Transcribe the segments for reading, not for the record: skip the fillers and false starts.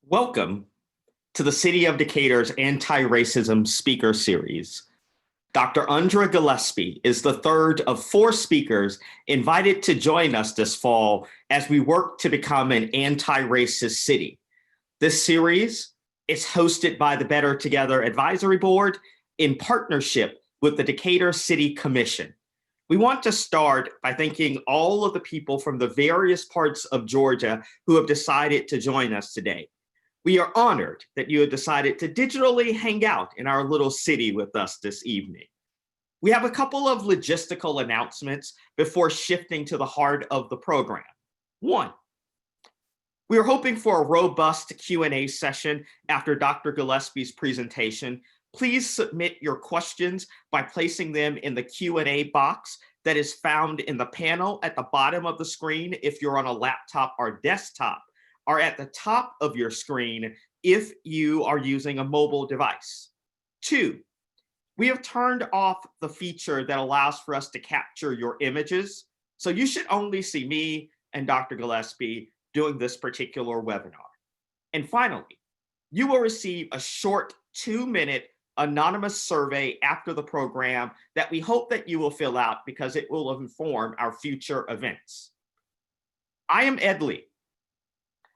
Welcome to the City of Decatur's Anti-Racism Speaker Series. Dr. Andra Gillespie is the third of four speakers invited to join us this fall as we work to become an anti-racist city. This series is hosted by the Better Together Advisory Board in partnership with the Decatur City Commission. We want to start by thanking all of the people from the various parts of Georgia who have decided to join us today. We are honored that you have decided to digitally hang out in our little city with us this evening. We have a couple of logistical announcements before shifting to the heart of the program. One, we are hoping for a robust Q&A session after Dr. Gillespie's presentation. Please submit your questions by placing them in the Q&A box that is found in the panel at the bottom of the screen if you're on a laptop or desktop, are at the top of your screen if you are using a mobile device. Two, we have turned off the feature that allows for us to capture your images, so you should only see me and Dr. Gillespie doing this particular webinar. And finally, you will receive a short 2-minute anonymous survey after the program that we hope that you will fill out because it will inform our future events. I am Ed Lee.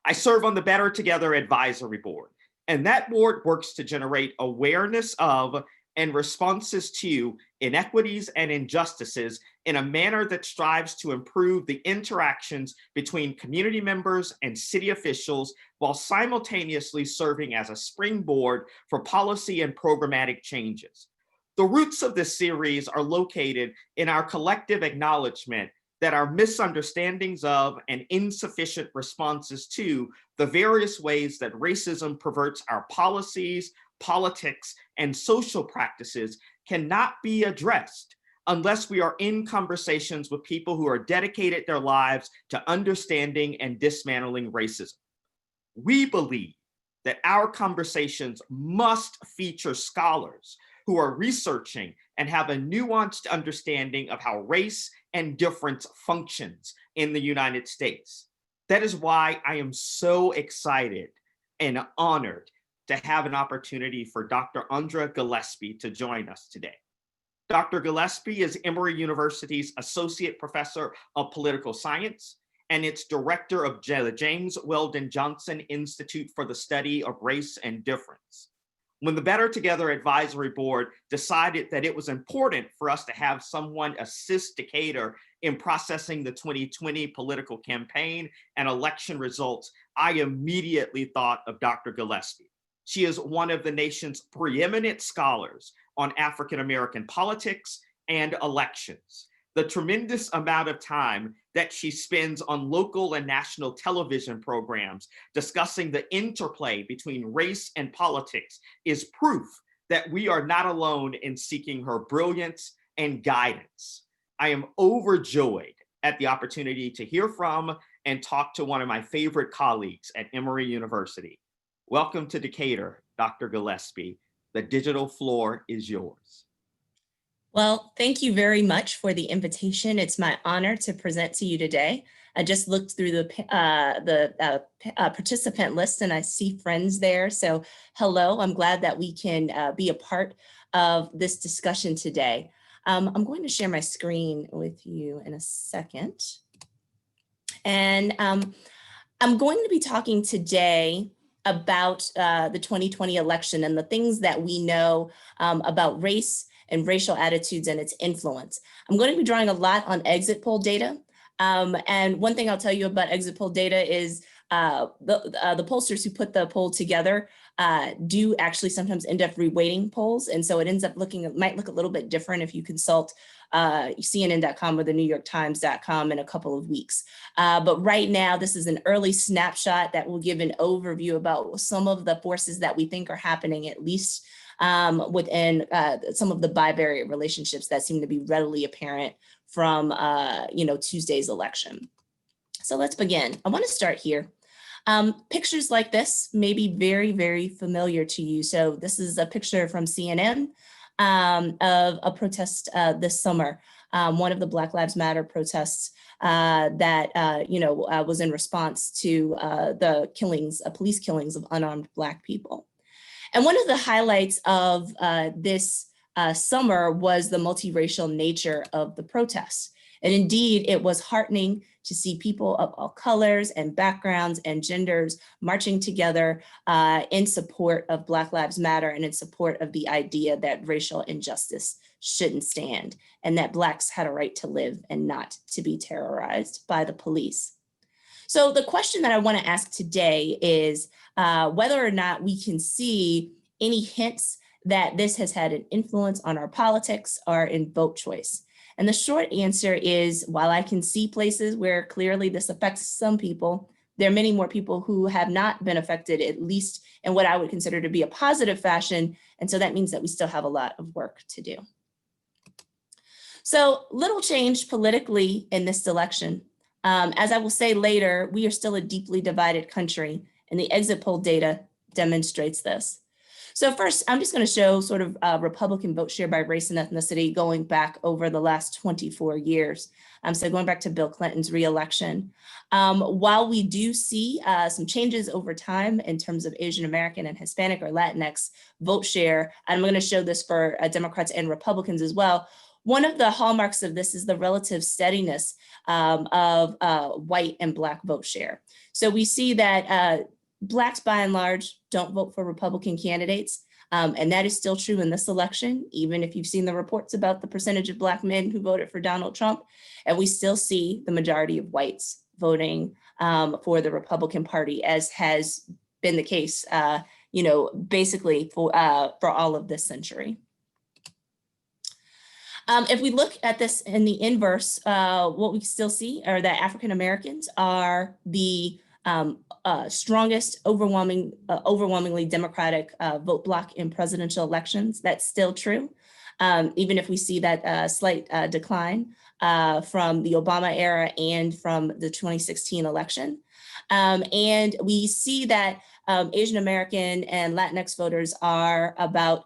I serve on the Better Together Advisory Board, and that board works to generate awareness of and responses to inequities and injustices in a manner that strives to improve the interactions between community members and city officials while simultaneously serving as a springboard for policy and programmatic changes. The roots of this series are located in our collective acknowledgement that our misunderstandings of and insufficient responses to the various ways that racism perverts our policies, politics, and social practices cannot be addressed unless we are in conversations with people who are dedicated their lives to understanding and dismantling racism. We believe that our conversations must feature scholars who are researching and have a nuanced understanding of how race and difference functions in the United States. That is why I am so excited and honored to have an opportunity for Dr. Andra Gillespie to join us today. Dr. Gillespie is Emory University's Associate Professor of Political Science and its Director of the James Weldon Johnson Institute for the Study of Race and Difference. When the Better Together Advisory Board decided that it was important for us to have someone assist Decatur in processing the 2020 political campaign and election results, I immediately thought of Dr. Gillespie. She is one of the nation's preeminent scholars on African-American politics and elections. The tremendous amount of time that she spends on local and national television programs discussing the interplay between race and politics is proof that we are not alone in seeking her brilliance and guidance. I am overjoyed at the opportunity to hear from and talk to one of my favorite colleagues at Emory University. Welcome to Decatur, Dr. Gillespie. The digital floor is yours. Well, thank you very much for the invitation. It's my honor to present to you today. I just looked through the participant list and I see friends there. So hello, I'm glad that we can be a part of this discussion today. I'm going to share my screen with you in a second. And I'm going to be talking today about the 2020 election and the things that we know about race and racial attitudes and its influence. I'm going to be drawing a lot on exit poll data. And one thing I'll tell you about exit poll data is the pollsters who put the poll together do actually sometimes end up reweighting polls. And so it ends up it might look a little bit different if you consult CNN.com or the NewYorkTimes.com in a couple of weeks. But right now, this is an early snapshot that will give an overview about some of the forces that we think are happening, at least within some of the bivariate relationships that seem to be readily apparent from Tuesday's election. So let's begin. I want to start here. Pictures like this may be very, very familiar to you. So this is a picture from CNN of a protest this summer one of the Black Lives Matter protests that was in response to the killings, police killings of unarmed Black people. And one of the highlights of this summer was the multiracial nature of the protests. And indeed, it was heartening to see people of all colors and backgrounds and genders marching together in support of Black Lives Matter and in support of the idea that racial injustice shouldn't stand and that Blacks had a right to live and not to be terrorized by the police. So the question that I want to ask today is whether or not we can see any hints that this has had an influence on our politics or in vote choice. And the short answer is, while I can see places where clearly this affects some people, there are many more people who have not been affected, at least in what I would consider to be a positive fashion. And so that means that we still have a lot of work to do. So little change politically in this election. As I will say later, we are still a deeply divided country, and the exit poll data demonstrates this. So first, I'm just going to show sort of Republican vote share by race and ethnicity going back over the last 24 years. So going back to Bill Clinton's reelection. While we do see some changes over time in terms of Asian American and Hispanic or Latinx vote share, and I'm going to show this for Democrats and Republicans as well, one of the hallmarks of this is the relative steadiness of white and Black vote share. So we see that Blacks, by and large, don't vote for Republican candidates. And that is still true in this election, even if you've seen the reports about the percentage of Black men who voted for Donald Trump. And we still see the majority of whites voting for the Republican Party, as has been the case, basically for all of this century. If we look at this in the inverse, what we still see are that African Americans are the strongest, overwhelmingly Democratic vote bloc in presidential elections. That's still true, even if we see that slight decline from the Obama era and from the 2016 election. And we see that Asian American and Latinx voters are about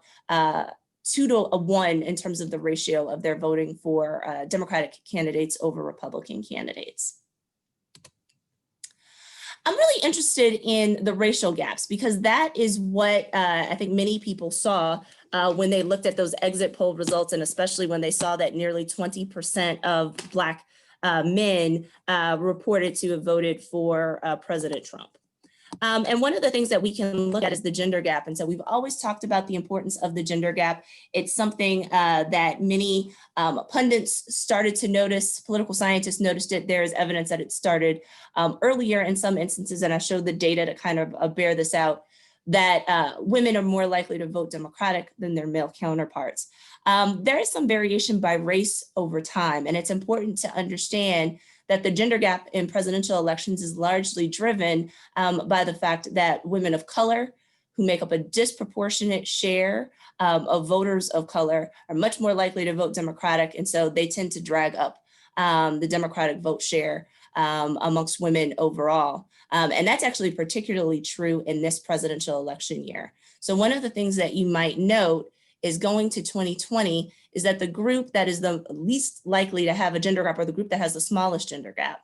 2 to 1 in terms of the ratio of their voting for Democratic candidates over Republican candidates. I'm really interested in the racial gaps because that is what I think many people saw when they looked at those exit poll results, and especially when they saw that nearly 20% of Black men reported to have voted for President Trump. And one of the things that we can look at is the gender gap. And so we've always talked about the importance of the gender gap. It's something that many pundits started to notice, political scientists noticed it. There is evidence that it started earlier in some instances, and I showed the data to kind of bear this out, that women are more likely to vote Democratic than their male counterparts. There is some variation by race over time, and it's important to understand that the gender gap in presidential elections is largely driven by the fact that women of color, who make up a disproportionate share of voters of color, are much more likely to vote Democratic, and so they tend to drag up the Democratic vote share amongst women overall. And that's actually particularly true in this presidential election year. So one of the things that you might note is going to 2020 is that the group that is the least likely to have a gender gap, or the group that has the smallest gender gap,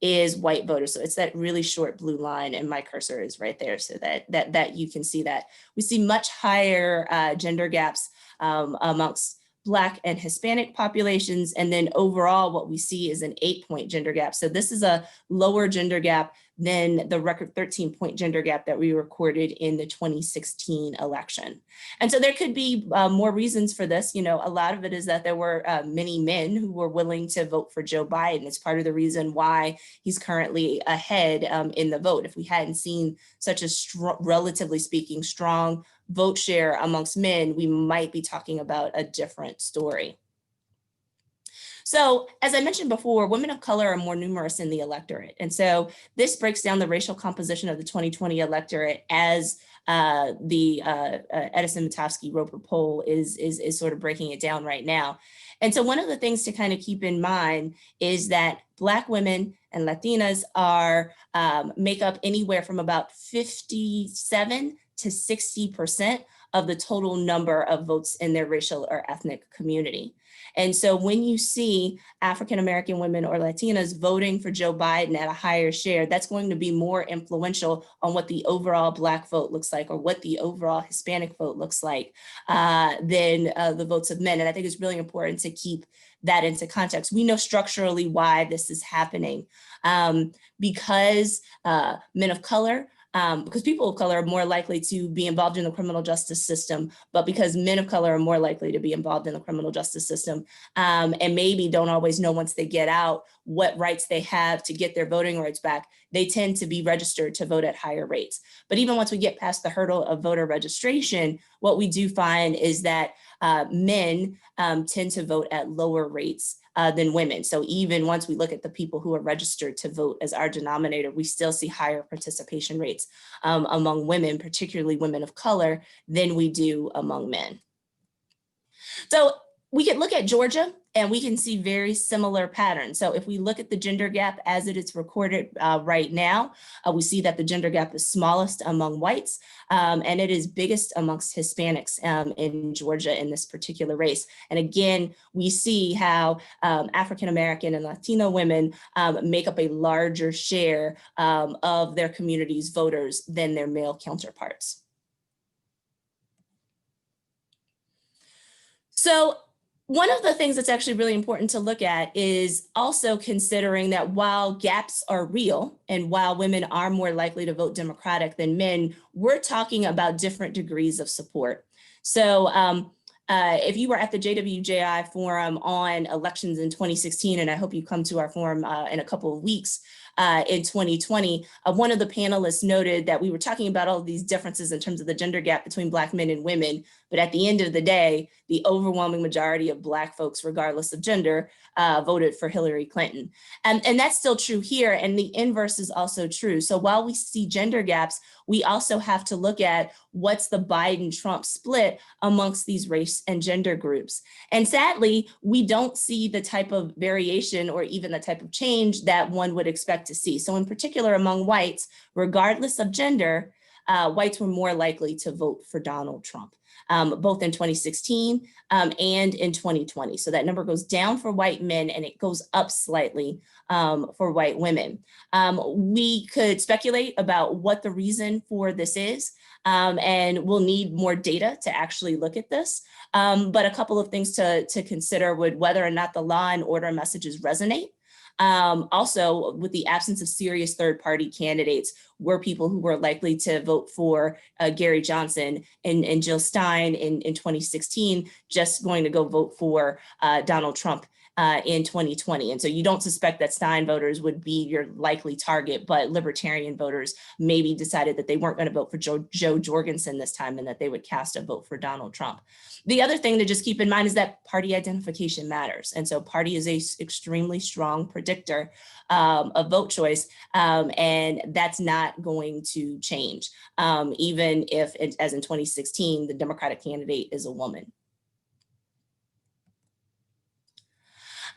is white voters. So it's that really short blue line, and my cursor is right there so that you can see that. We see much higher gender gaps amongst Black and Hispanic populations, and then overall what we see is an 8-point gender gap. So this is a lower gender gap than the record 13-point gender gap that we recorded in the 2016 election. And so there could be more reasons for this. You know, a lot of it is that there were many men who were willing to vote for Joe Biden. It's part of the reason why he's currently ahead in the vote. If we hadn't seen such a relatively speaking, strong vote share amongst men, we might be talking about a different story. So as I mentioned before, women of color are more numerous in the electorate. And so this breaks down the racial composition of the 2020 electorate as the Edison Mitofsky Roper poll is sort of breaking it down right now. And so one of the things to kind of keep in mind is that Black women and Latinas are make up anywhere from about 57 to 60% of the total number of votes in their racial or ethnic community. And so when you see African-American women or Latinas voting for Joe Biden at a higher share, that's going to be more influential on what the overall Black vote looks like or what the overall Hispanic vote looks like than the votes of men. And I think it's really important to keep that into context. We know structurally why this is happening because men of color, because people of color are more likely to be involved in the criminal justice system, but because men of color are more likely to be involved in the criminal justice system and maybe don't always know once they get out what rights they have to get their voting rights back, they tend to be registered to vote at higher rates. But even once we get past the hurdle of voter registration, what we do find is that men tend to vote at lower rates than women. So even once we look at the people who are registered to vote as our denominator, we still see higher participation rates among women, particularly women of color, than we do among men. So we can look at Georgia and we can see very similar patterns. So if we look at the gender gap as it is recorded right now, we see that the gender gap is smallest among whites and it is biggest amongst Hispanics in Georgia in this particular race. And again, we see how African-American and Latino women make up a larger share of their community's voters than their male counterparts. So one of the things that's actually really important to look at is also considering that while gaps are real and while women are more likely to vote Democratic than men, we're talking about different degrees of support. So if you were at the JWJI forum on elections in 2016, and I hope you come to our forum in a couple of weeks in 2020, one of the panelists noted that we were talking about all of these differences in terms of the gender gap between Black men and women, but at the end of the day, the overwhelming majority of Black folks, regardless of gender, voted for Hillary Clinton. And that's still true here, and the inverse is also true. So while we see gender gaps, we also have to look at what's the Biden-Trump split amongst these race and gender groups. And sadly, we don't see the type of variation or even the type of change that one would expect to see. So in particular, among whites, regardless of gender, whites were more likely to vote for Donald Trump, both in 2016 and in 2020. So that number goes down for white men and it goes up slightly for white women. We could speculate about what the reason for this is, and we'll need more data to actually look at this. But a couple of things to consider would whether or not the law and order messages resonate. Also, with the absence of serious third-party candidates, were people who were likely to vote for Gary Johnson and Jill Stein in 2016 just going to go vote for Donald Trump in 2020. And so you don't suspect that Stein voters would be your likely target, but libertarian voters maybe decided that they weren't going to vote for Jo Jorgensen this time and that they would cast a vote for Donald Trump. The other thing to just keep in mind is that party identification matters. And so party is a extremely strong predictor of vote choice, and that's not going to change, even if, as in 2016, the Democratic candidate is a woman.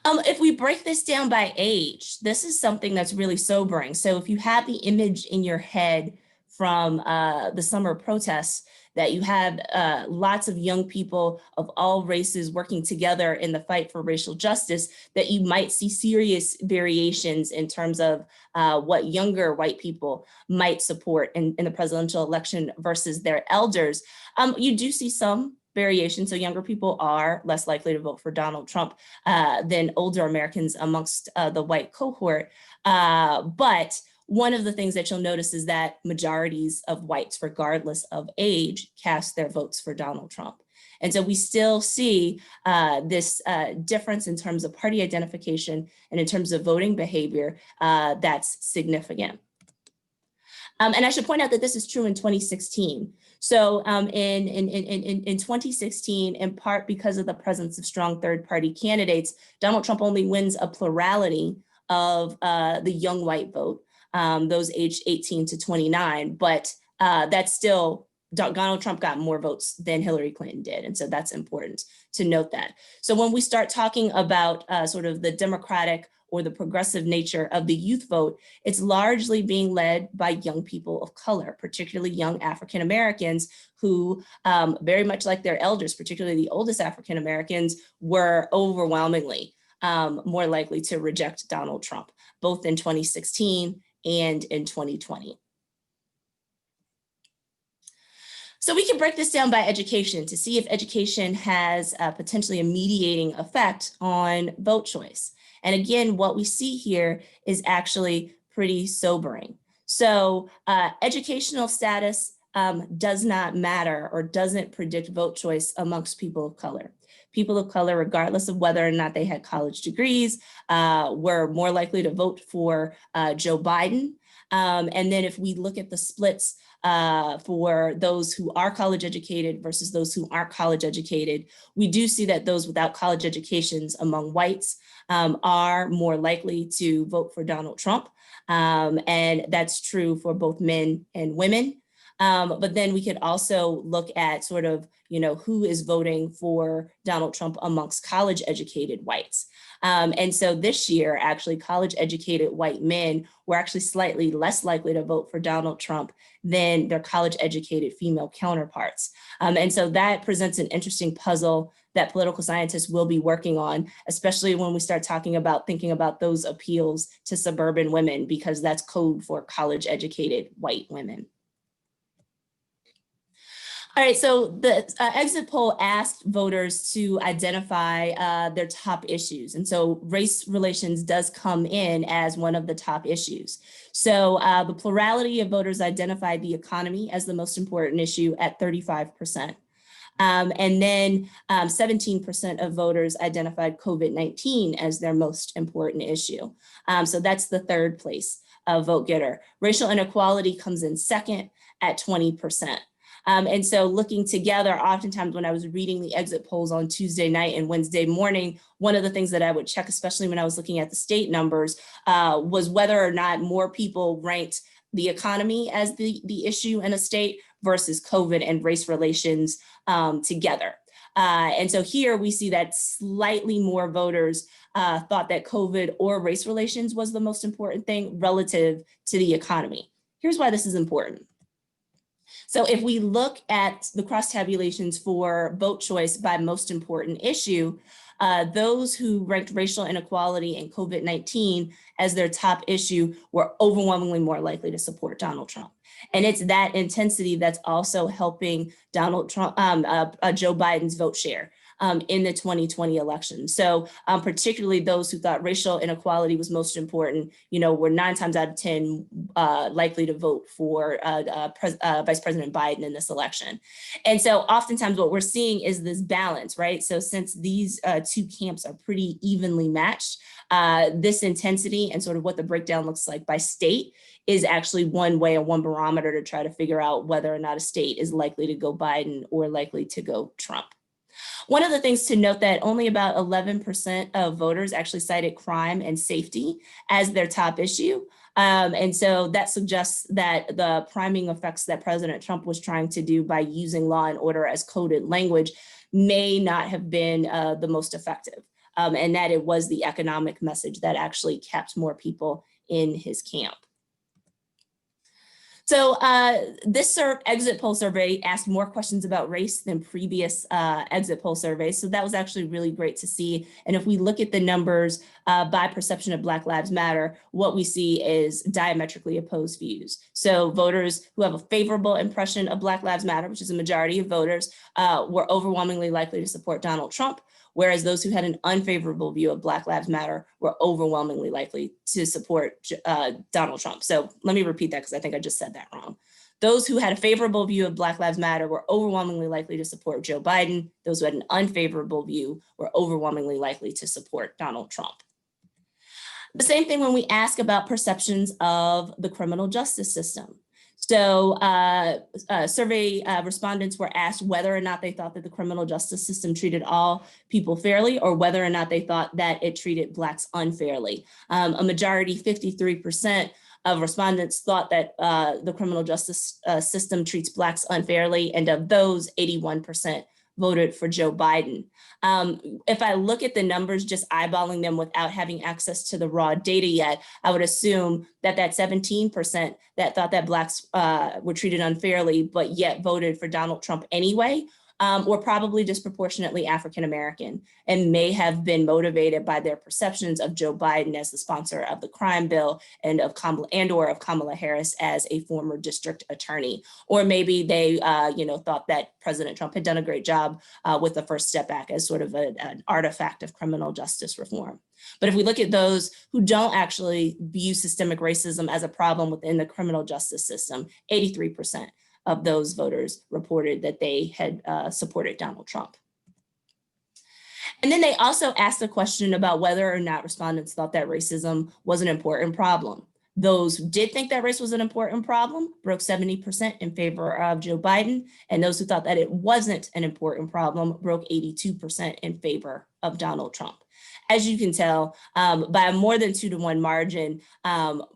If we break this down by age, this is something that's really sobering. So if you have the image in your head from the summer protests, that you had lots of young people of all races working together in the fight for racial justice, that you might see serious variations in terms of what younger white people might support in the presidential election versus their elders. You do see some variation. So younger people are less likely to vote for Donald Trump than older Americans amongst the white cohort. But one of the things that you'll notice is that majorities of whites, regardless of age, cast their votes for Donald Trump. And so we still see this difference in terms of party identification and in terms of voting behavior that's significant. And I should point out that this is true in 2016. So in 2016, in part because of the presence of strong third-party candidates, Donald Trump only wins a plurality of the young white vote, those aged 18 to 29, but that's still, Donald Trump got more votes than Hillary Clinton did. And so that's important to note that. So when we start talking about sort of the Democratic or the progressive nature of the youth vote, it's largely being led by young people of color, particularly young African Americans who, very much like their elders, particularly the oldest African Americans, were overwhelmingly more likely to reject Donald Trump, both in 2016 and in 2020. So we can break this down by education to see if education has potentially a mediating effect on vote choice. And again, what we see here is actually pretty sobering. So educational status does not matter or doesn't predict vote choice amongst people of color. People of color, regardless of whether or not they had college degrees, were more likely to vote for Joe Biden. And then if we look at the splits for those who are college educated versus those who aren't college educated, we do see that those without college educations among whites are more likely to vote for Donald Trump. And that's true for both men and women. But then we could also look at sort of, who is voting for Donald Trump amongst college educated whites. And so this year, actually, college educated white men were actually slightly less likely to vote for Donald Trump than their college educated female counterparts. And so that presents an interesting puzzle that political scientists will be working on, especially when we start thinking about those appeals to suburban women, because that's code for college educated white women. All right, so the exit poll asked voters to identify their top issues. And so race relations does come in as one of the top issues. So the plurality of voters identified the economy as the most important issue at 35%. And then 17% of voters identified COVID-19 as their most important issue. So that's the third place vote getter. Racial inequality comes in second at 20%. And so looking together, oftentimes when I was reading the exit polls on Tuesday night and Wednesday morning, one of the things that I would check, especially when I was looking at the state numbers, was whether or not more people ranked the economy as the issue in a state versus COVID and race relations together. And so here we see that slightly more voters thought that COVID or race relations was the most important thing relative to the economy. Here's why this is important. So if we look at the cross tabulations for vote choice by most important issue, those who ranked racial inequality and COVID-19 as their top issue were overwhelmingly more likely to support Donald Trump. And it's that intensity that's also helping Donald Trump, Joe Biden's vote share in the 2020 election. So particularly those who thought racial inequality was most important, were 9 times out of 10 likely to vote for Vice President Biden in this election. And so oftentimes what we're seeing is this balance, right? So since these two camps are pretty evenly matched, this intensity and sort of what the breakdown looks like by state is actually one way or one barometer to try to figure out whether or not a state is likely to go Biden or likely to go Trump. One of the things to note that only about 11% of voters actually cited crime and safety as their top issue. And so that suggests that the priming effects that President Trump was trying to do by using law and order as coded language may not have been the most effective, and that it was the economic message that actually kept more people in his camp. So this exit poll survey asked more questions about race than previous exit poll surveys. So that was actually really great to see. And if we look at the numbers by perception of Black Lives Matter, what we see is diametrically opposed views. So voters who have a favorable impression of Black Lives Matter, which is a majority of voters, were overwhelmingly likely to support Donald Trump, whereas those who had an unfavorable view of Black Lives Matter were overwhelmingly likely to support Donald Trump. So let me repeat that because I think I just said that wrong. Those who had a favorable view of Black Lives Matter were overwhelmingly likely to support Joe Biden. Those who had an unfavorable view were overwhelmingly likely to support Donald Trump. The same thing when we ask about perceptions of the criminal justice system. So survey respondents were asked whether or not they thought that the criminal justice system treated all people fairly or whether or not they thought that it treated Blacks unfairly. A majority, 53% of respondents thought that the criminal justice system treats Blacks unfairly, and of those, 81% voted for Joe Biden. If I look at the numbers, just eyeballing them without having access to the raw data yet, I would assume that that 17% that thought that Blacks were treated unfairly, but yet voted for Donald Trump anyway, were probably disproportionately African-American and may have been motivated by their perceptions of Joe Biden as the sponsor of the crime bill and of Kamala Harris as a former district attorney. Or maybe they thought that President Trump had done a great job with the First Step Back as sort of an artifact of criminal justice reform. But if we look at those who don't actually view systemic racism as a problem within the criminal justice system, 83% of those voters reported that they had supported Donald Trump. And then they also asked a question about whether or not respondents thought that racism was an important problem. Those who did think that race was an important problem broke 70% in favor of Joe Biden, and those who thought that it wasn't an important problem broke 82% in favor of Donald Trump. As you can tell, by a more than 2-to-1 margin,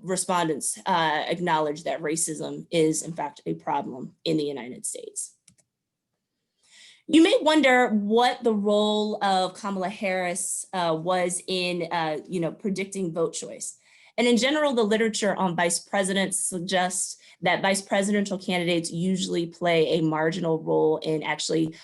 respondents acknowledge that racism is in fact a problem in the United States. You may wonder what the role of Kamala Harris was in predicting vote choice. And in general, the literature on vice presidents suggests that vice presidential candidates usually play a marginal role in actually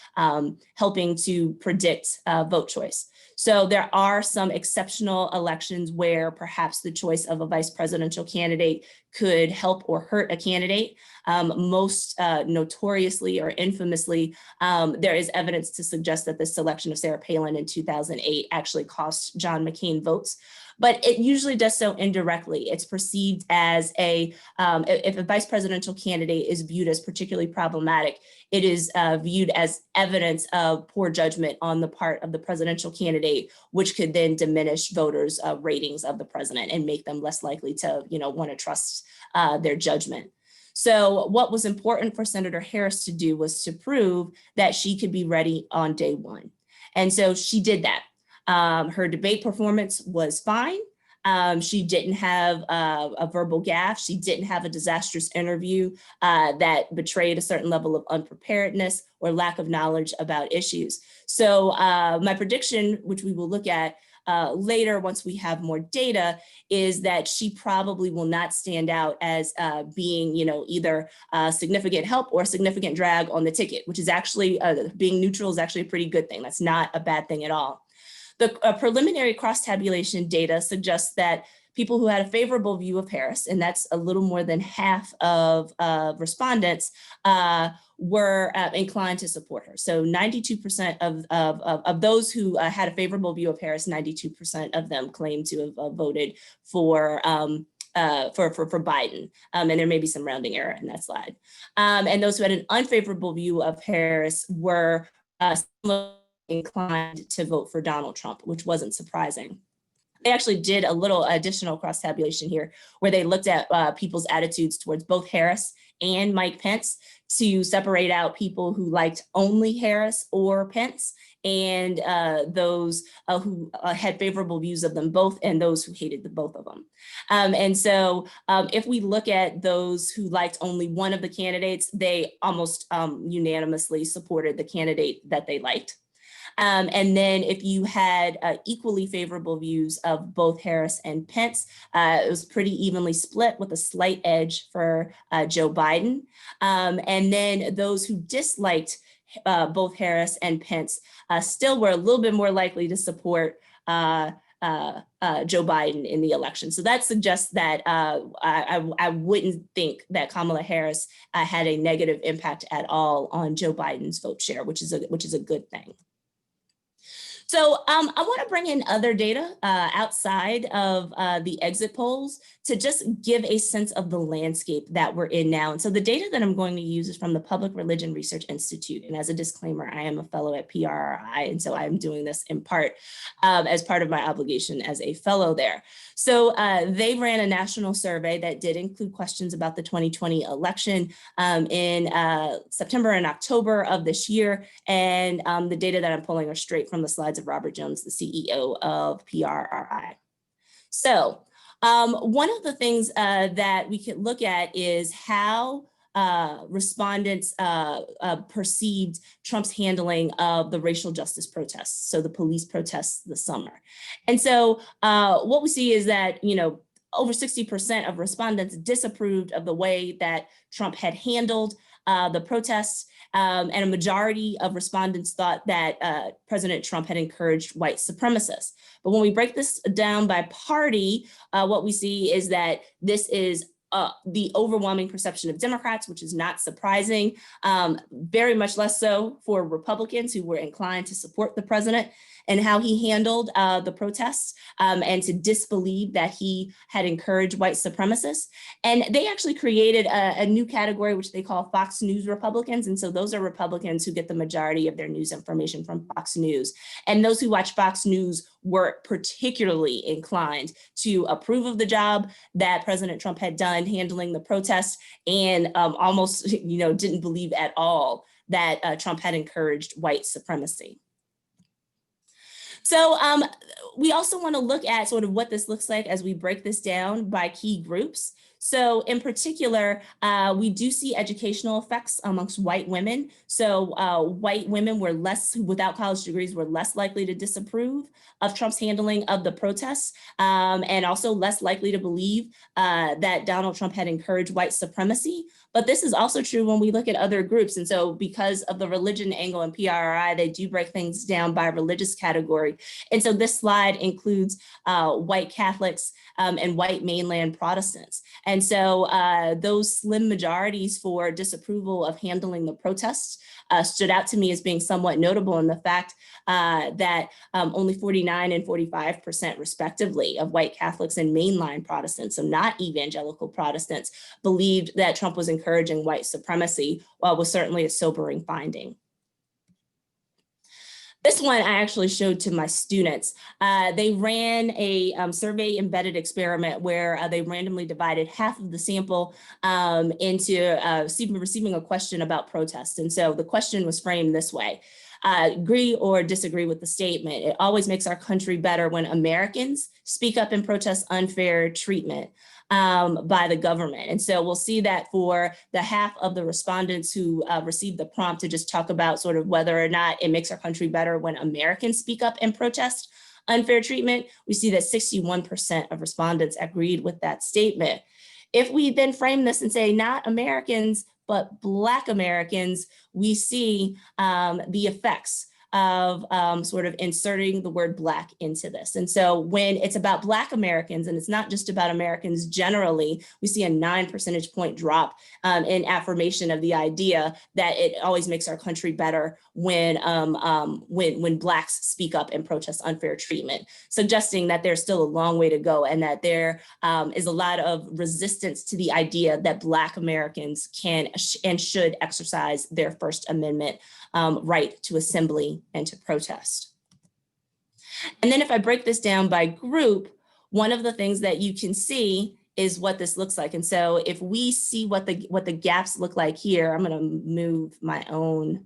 helping to predict vote choice. So there are some exceptional elections where perhaps the choice of a vice presidential candidate could help or hurt a candidate. Most notoriously or infamously, there is evidence to suggest that the selection of Sarah Palin in 2008 actually cost John McCain votes. But it usually does so indirectly. It's perceived as if a vice presidential candidate is viewed as particularly problematic, it is viewed as evidence of poor judgment on the part of the presidential candidate, which could then diminish voters' ratings of the president and make them less likely to, want to trust their judgment. So what was important for Senator Harris to do was to prove that she could be ready on day one. And so she did that. Her debate performance was fine. She didn't have a verbal gaffe. She didn't have a disastrous interview that betrayed a certain level of unpreparedness or lack of knowledge about issues. So my prediction, which we will look at later once we have more data, is that she probably will not stand out as being, either significant help or significant drag on the ticket, which is actually being neutral is actually a pretty good thing. That's not a bad thing at all. The preliminary cross-tabulation data suggests that people who had a favorable view of Harris, and that's a little more than half of respondents, were inclined to support her. So 92% of those who had a favorable view of Harris, 92% of them claimed to have voted for Biden. And there may be some rounding error in that slide. And those who had an unfavorable view of Harris were inclined to vote for Donald Trump, which wasn't surprising. They actually did a little additional cross-tabulation here where they looked at people's attitudes towards both Harris and Mike Pence to separate out people who liked only Harris or Pence and those who had favorable views of them both and those who hated the both of them. And so if we look at those who liked only one of the candidates, they almost unanimously supported the candidate that they liked. And then if you had equally favorable views of both Harris and Pence, it was pretty evenly split with a slight edge for Joe Biden. And then those who disliked both Harris and Pence still were a little bit more likely to support Joe Biden in the election. So that suggests that I wouldn't think that Kamala Harris had a negative impact at all on Joe Biden's vote share, which is a good thing. So I want to bring in other data outside of the exit polls to just give a sense of the landscape that we're in now. And so the data that I'm going to use is from the Public Religion Research Institute. And as a disclaimer, I am a fellow at PRRI, and so I'm doing this in part as part of my obligation as a fellow there. So they ran a national survey that did include questions about the 2020 election in September and October of this year. And the data that I'm pulling are straight from the slides of Robert Jones, the CEO of PRRI. So one of the things that we could look at is how respondents perceived Trump's handling of the racial justice protests, so the police protests this summer. And so what we see is that, over 60% of respondents disapproved of the way that Trump had handled the protests, and a majority of respondents thought that President Trump had encouraged white supremacists. But when we break this down by party, what we see is that this is the overwhelming perception of Democrats, which is not surprising, very much less so for Republicans who were inclined to support the president and how he handled the protests, and to disbelieve that he had encouraged white supremacists. And they actually created a new category, which they call Fox News Republicans. And so those are Republicans who get the majority of their news information from Fox News. And those who watch Fox News were particularly inclined to approve of the job that President Trump had done handling the protests, and almost, didn't believe at all that Trump had encouraged white supremacy. So we also want to look at sort of what this looks like as we break this down by key groups. So in particular, we do see educational effects amongst white women. So white women without college degrees were less likely to disapprove of Trump's handling of the protests, and also less likely to believe that Donald Trump had encouraged white supremacy. But this is also true when we look at other groups. And so because of the religion angle in PRI, they do break things down by religious category. And so this slide includes white Catholics and white mainland Protestants. And so those slim majorities for disapproval of handling the protests stood out to me as being somewhat notable in the fact that only 49% and 45% respectively of white Catholics and mainline Protestants, so not evangelical Protestants, believed that Trump was encouraging white supremacy, was certainly a sobering finding. This one I actually showed to my students. They ran a survey embedded experiment where they randomly divided half of the sample into receiving a question about protests. And so the question was framed this way: agree or disagree with the statement, "It always makes our country better when Americans speak up and protest unfair treatment by the government." And so we'll see that for the half of the respondents who received the prompt to just talk about sort of whether or not it makes our country better when Americans speak up and protest unfair treatment, we see that 61% of respondents agreed with that statement. If we then frame this and say not Americans, but Black Americans, we see the effects of sort of inserting the word Black into this. And so when it's about Black Americans, and it's not just about Americans generally, we see a 9 percentage point drop in affirmation of the idea that it always makes our country better when Blacks speak up and protest unfair treatment, suggesting that there's still a long way to go, and that there is a lot of resistance to the idea that Black Americans can and should exercise their First Amendment right to assembly and to protest. And then if I break this down by group, one of the things that you can see is what this looks like. And so if we see what the gaps look like here, I'm going to move my own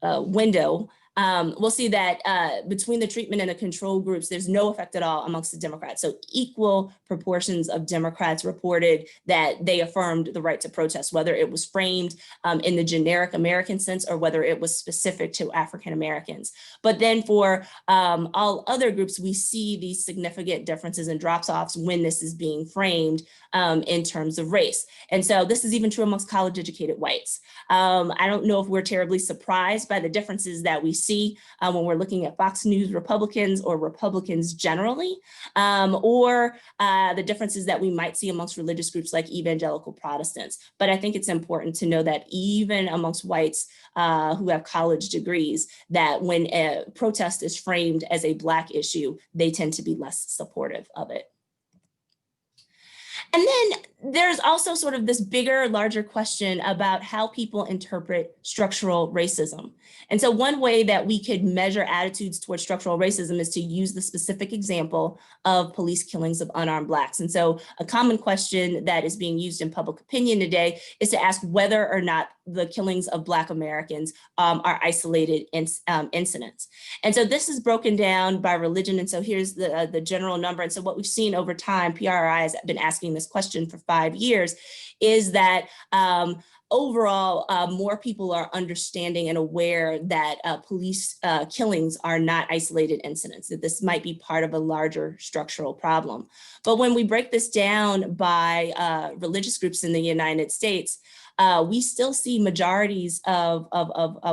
window. We'll see that between the treatment and the control groups, there's no effect at all amongst the Democrats. So equal proportions of Democrats reported that they affirmed the right to protest, whether it was framed in the generic American sense or whether it was specific to African Americans. But then for all other groups, we see these significant differences and drops-offs when this is being framed in terms of race. And so this is even true amongst college-educated whites. I don't know if we're terribly surprised by the differences that we see when we're looking at Fox News Republicans or Republicans generally, or the differences that we might see amongst religious groups like evangelical Protestants. But I think it's important to know that even amongst whites who have college degrees, that when a protest is framed as a Black issue, they tend to be less supportive of it. And then there's also sort of this bigger, larger question about how people interpret structural racism. And so one way that we could measure attitudes towards structural racism is to use the specific example of police killings of unarmed Blacks. And so a common question that is being used in public opinion today is to ask whether or not the killings of Black Americans are isolated incidents. And so this is broken down by religion. And so here's the general number. And so what we've seen over time, PRI has been asking this question for 5 years, is that overall, more people are understanding and aware that police killings are not isolated incidents, that this might be part of a larger structural problem. But when we break this down by religious groups in the United States, we still see majorities of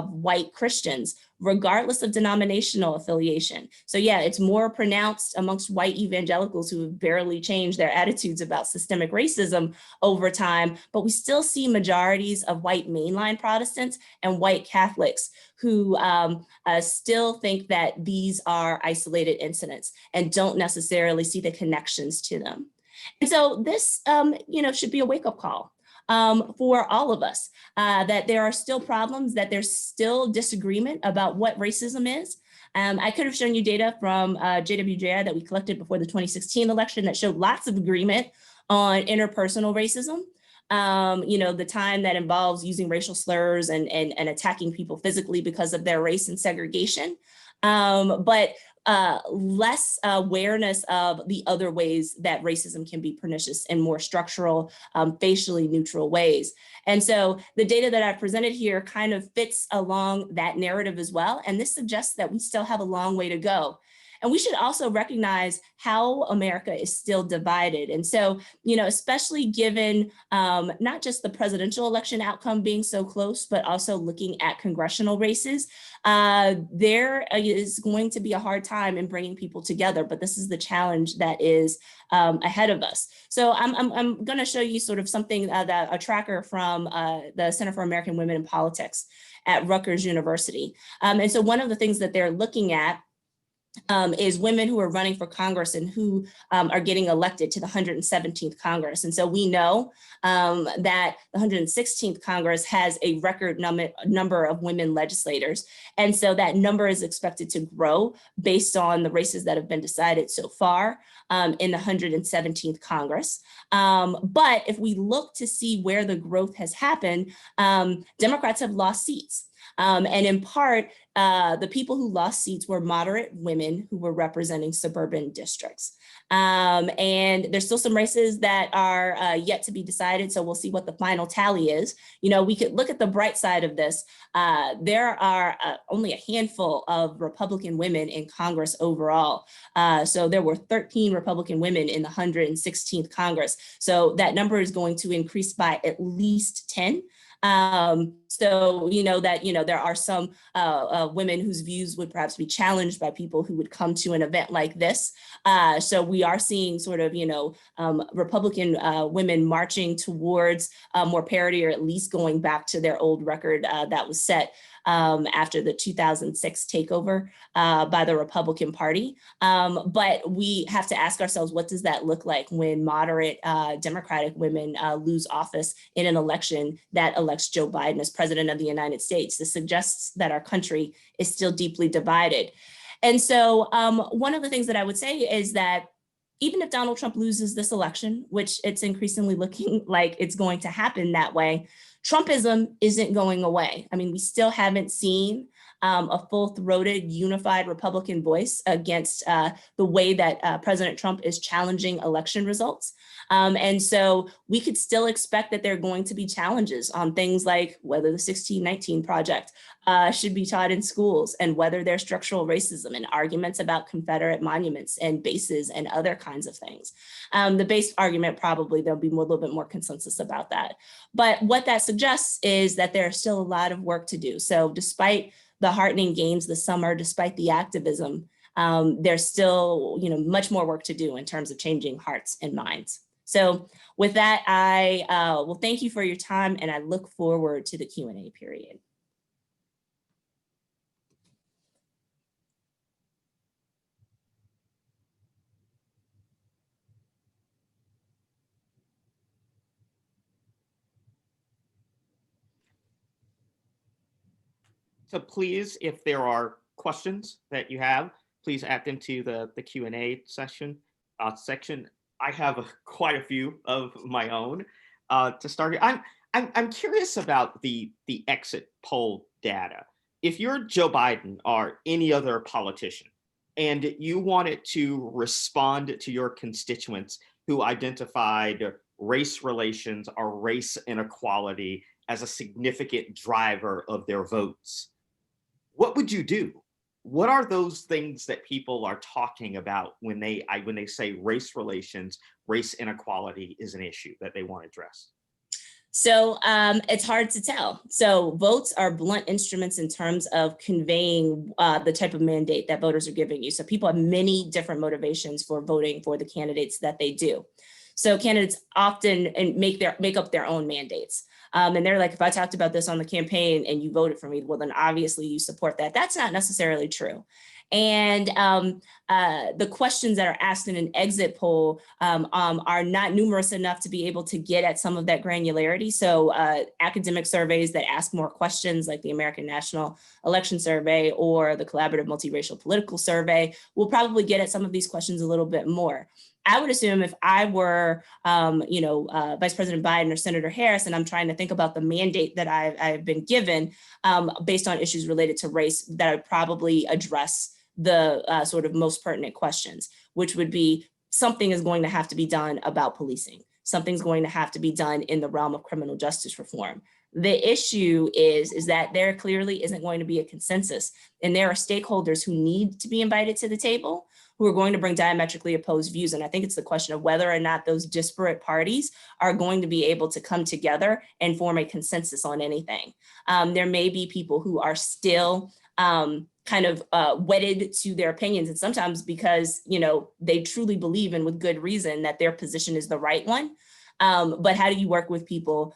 white Christians, regardless of denominational affiliation. So yeah, it's more pronounced amongst white evangelicals who have barely changed their attitudes about systemic racism over time, but we still see majorities of white mainline Protestants and white Catholics who still think that these are isolated incidents and don't necessarily see the connections to them. And so this, should be a wake-up call for all of us, that there are still problems, that there's still disagreement about what racism is. I could have shown you data from JWJI that we collected before the 2016 election that showed lots of agreement on interpersonal racism. The time that involves using racial slurs and attacking people physically because of their race and segregation. But less awareness of the other ways that racism can be pernicious in more structural, facially neutral ways. And so the data that I've presented here kind of fits along that narrative as well. And this suggests that we still have a long way to go. And we should also recognize how America is still divided. And so, especially given not just the presidential election outcome being so close, but also looking at congressional races, there is going to be a hard time in bringing people together, but this is the challenge that is ahead of us. So I'm going to show you sort of something, a tracker from the Center for American Women in Politics at Rutgers University. And so one of the things that they're looking at is women who are running for Congress and who are getting elected to the 117th Congress. And so we know that the 116th Congress has a record number of women legislators. And so that number is expected to grow based on the races that have been decided so far in the 117th Congress. But if we look to see where the growth has happened, Democrats have lost seats. And in part, the people who lost seats were moderate women who were representing suburban districts. And there's still some races that are yet to be decided, so we'll see what the final tally is. We could look at the bright side of this. There are only a handful of Republican women in Congress overall. So there were 13 Republican women in the 116th Congress. So that number is going to increase by at least 10. So there are some women whose views would perhaps be challenged by people who would come to an event like this. So we are seeing sort of, Republican women marching towards more parity, or at least going back to their old record that was set after the 2006 takeover by the Republican Party. But we have to ask ourselves, what does that look like when moderate Democratic women lose office in an election that elects Joe Biden as president of the United States? This suggests that our country is still deeply divided. And so one of the things that I would say is that even if Donald Trump loses this election, which it's increasingly looking like it's going to happen that way, Trumpism isn't going away. I mean, we still haven't seen a full-throated, unified Republican voice against the way that President Trump is challenging election results. And so we could still expect that there are going to be challenges on things like whether the 1619 Project should be taught in schools, and whether there's structural racism and arguments about Confederate monuments and bases and other kinds of things. The base argument, probably there'll be a little bit more consensus about that. But what that suggests is that there's still a lot of work to do. So despite the heartening gains this summer, despite the activism, there's still much more work to do in terms of changing hearts and minds. So with that, I will thank you for your time, and I look forward to the Q&A period. So please, if there are questions that you have, please add them to the Q&A section. I have quite a few of my own. To start, I'm curious about the exit poll data. If you're Joe Biden or any other politician, and you wanted to respond to your constituents who identified race relations or race inequality as a significant driver of their votes, what would you do? What are those things that people are talking about when they say race relations, race inequality is an issue that they want to address? So it's hard to tell. So votes are blunt instruments in terms of conveying the type of mandate that voters are giving you. So people have many different motivations for voting for the candidates that they do. So candidates often make up their own mandates. And they're like, if I talked about this on the campaign and you voted for me, well, then obviously you support that. That's not necessarily true. And the questions that are asked in an exit poll are not numerous enough to be able to get at some of that granularity. So academic surveys that ask more questions, like the American National Election Survey or the Collaborative Multiracial Political Survey, will probably get at some of these questions a little bit more. I would assume if I were, Vice President Biden or Senator Harris, and I'm trying to think about the mandate that I've been given based on issues related to race, that I'd probably address the sort of most pertinent questions, which would be something is going to have to be done about policing. Something's going to have to be done in the realm of criminal justice reform. The issue is that there clearly isn't going to be a consensus, and there are stakeholders who need to be invited to the table who are going to bring diametrically opposed views. And I think it's the question of whether or not those disparate parties are going to be able to come together and form a consensus on anything. There may be people who are still wedded to their opinions, and sometimes because they truly believe, and with good reason, that their position is the right one. But how do you work with people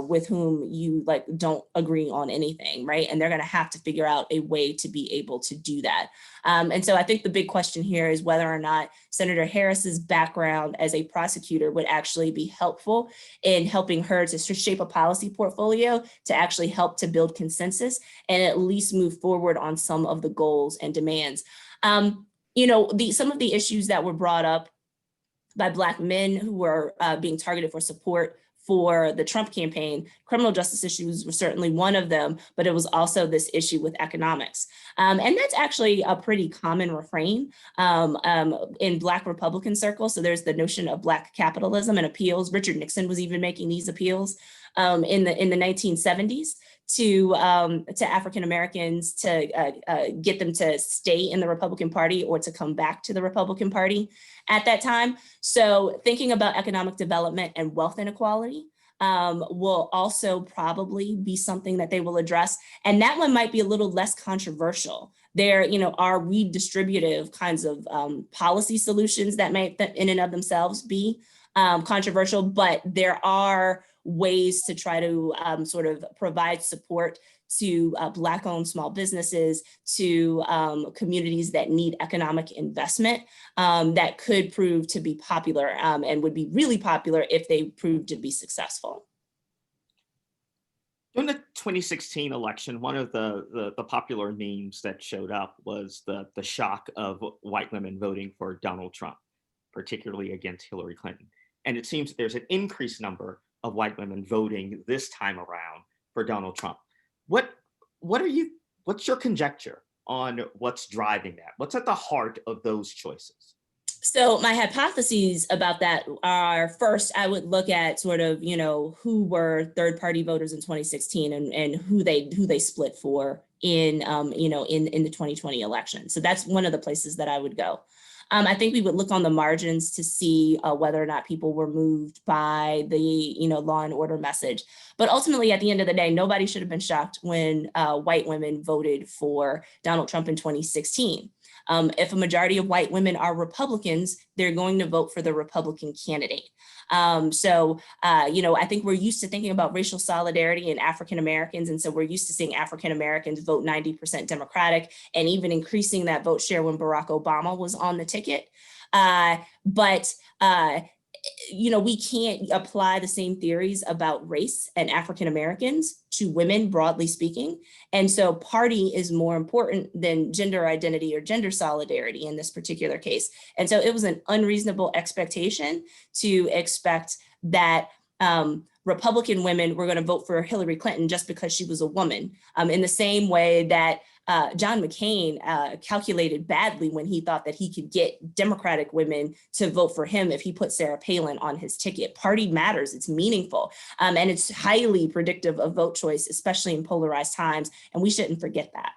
with whom you don't agree on anything, right? And they're going to have to figure out a way to be able to do that. And so I think the big question here is whether or not Senator Harris's background as a prosecutor would actually be helpful in helping her to shape a policy portfolio to actually help to build consensus and at least move forward on some of the goals and demands. Some of the issues that were brought up by Black men who were being targeted for support for the Trump campaign, criminal justice issues were certainly one of them, but it was also this issue with economics. And that's actually a pretty common refrain in Black Republican circles. So there's the notion of Black capitalism and appeals. Richard Nixon was even making these appeals in the 1970s to African Americans to get them to stay in the Republican Party or to come back to the Republican Party at that time. So thinking about economic development and wealth inequality will also probably be something that they will address. And that one might be a little less controversial. There, are redistributive kinds of policy solutions that may in and of themselves be controversial, but there are ways to try to sort of provide support to Black-owned small businesses, to communities that need economic investment that could prove to be popular and would be really popular if they proved to be successful. During the 2016 election, one of the popular memes that showed up was the shock of white women voting for Donald Trump, particularly against Hillary Clinton. And it seems there's an increased number of white women voting this time around for Donald Trump. What's your conjecture on what's driving that? What's at the heart of those choices? So my hypotheses about that are, first, I would look at sort of, who were third party voters in 2016 and who they split for in the 2020 election. So that's one of the places that I would go. I think we would look on the margins to see whether or not people were moved by the law and order message. But ultimately, at the end of the day, nobody should have been shocked when white women voted for Donald Trump in 2016. If a majority of white women are Republicans, they're going to vote for the Republican candidate. I think we're used to thinking about racial solidarity in African Americans. And so we're used to seeing African Americans vote 90% Democratic and even increasing that vote share when Barack Obama was on the ticket. We can't apply the same theories about race and African Americans to women, broadly speaking. And so party is more important than gender identity or gender solidarity in this particular case. And so it was an unreasonable expectation to expect that Republican women were going to vote for Hillary Clinton just because she was a woman, in the same way that John McCain calculated badly when he thought that he could get Democratic women to vote for him if he put Sarah Palin on his ticket. Party matters, it's meaningful, and it's highly predictive of vote choice, especially in polarized times, and we shouldn't forget that.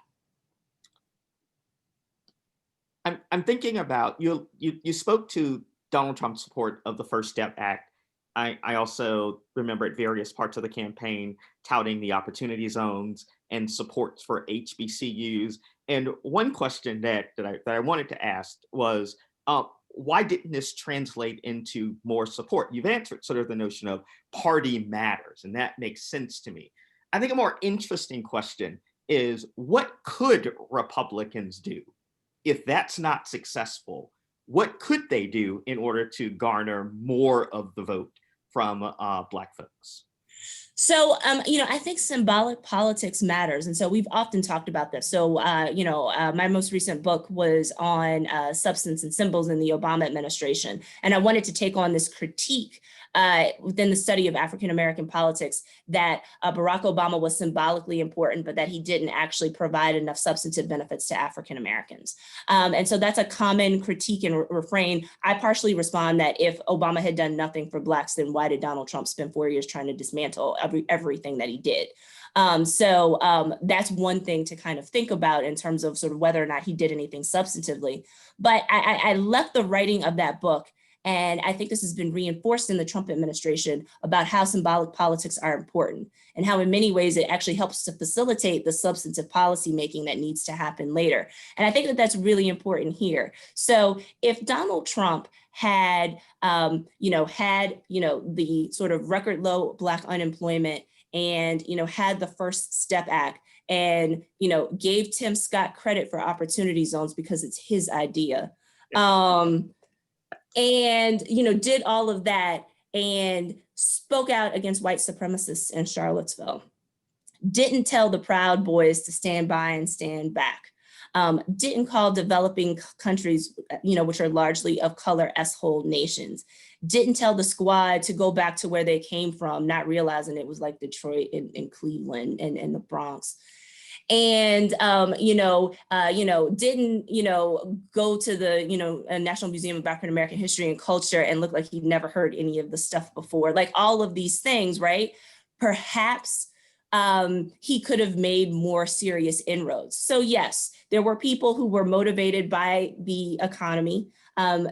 I'm thinking about, you spoke to Donald Trump's support of the First Step Act. I also remember at various parts of the campaign touting the opportunity zones and supports for HBCUs. And one question that I wanted to ask was, why didn't this translate into more support? You've answered sort of the notion of party matters, and that makes sense to me. I think a more interesting question is, what could Republicans do if that's not successful? What could they do in order to garner more of the vote from Black folks? So, I think symbolic politics matters. And so we've often talked about this. So, my most recent book was on substance and symbols in the Obama administration. And I wanted to take on this critique within the study of African-American politics that Barack Obama was symbolically important, but that he didn't actually provide enough substantive benefits to African-Americans. And so that's a common critique and refrain. I partially respond that if Obama had done nothing for Blacks, then why did Donald Trump spend 4 years trying to dismantle everything that he did? So that's one thing to kind of think about in terms of sort of whether or not he did anything substantively. But I left the writing of that book, and I think this has been reinforced in the Trump administration, about how symbolic politics are important and how in many ways it actually helps to facilitate the substantive policy making that needs to happen later. And I think that that's really important here. So if Donald Trump had, the sort of record low Black unemployment and, had the First Step Act and, gave Tim Scott credit for opportunity zones because it's his idea, and, did all of that and spoke out against white supremacists in Charlottesville, didn't tell the Proud Boys to stand by and stand back, didn't call developing countries, which are largely of color, S-hole nations, didn't tell the Squad to go back to where they came from, not realizing it was like Detroit and Cleveland and the Bronx. And, didn't, go to the, National Museum of African American History and Culture and look like he'd never heard any of the stuff before. Like all of these things, right? Perhaps he could have made more serious inroads. So yes, there were people who were motivated by the economy.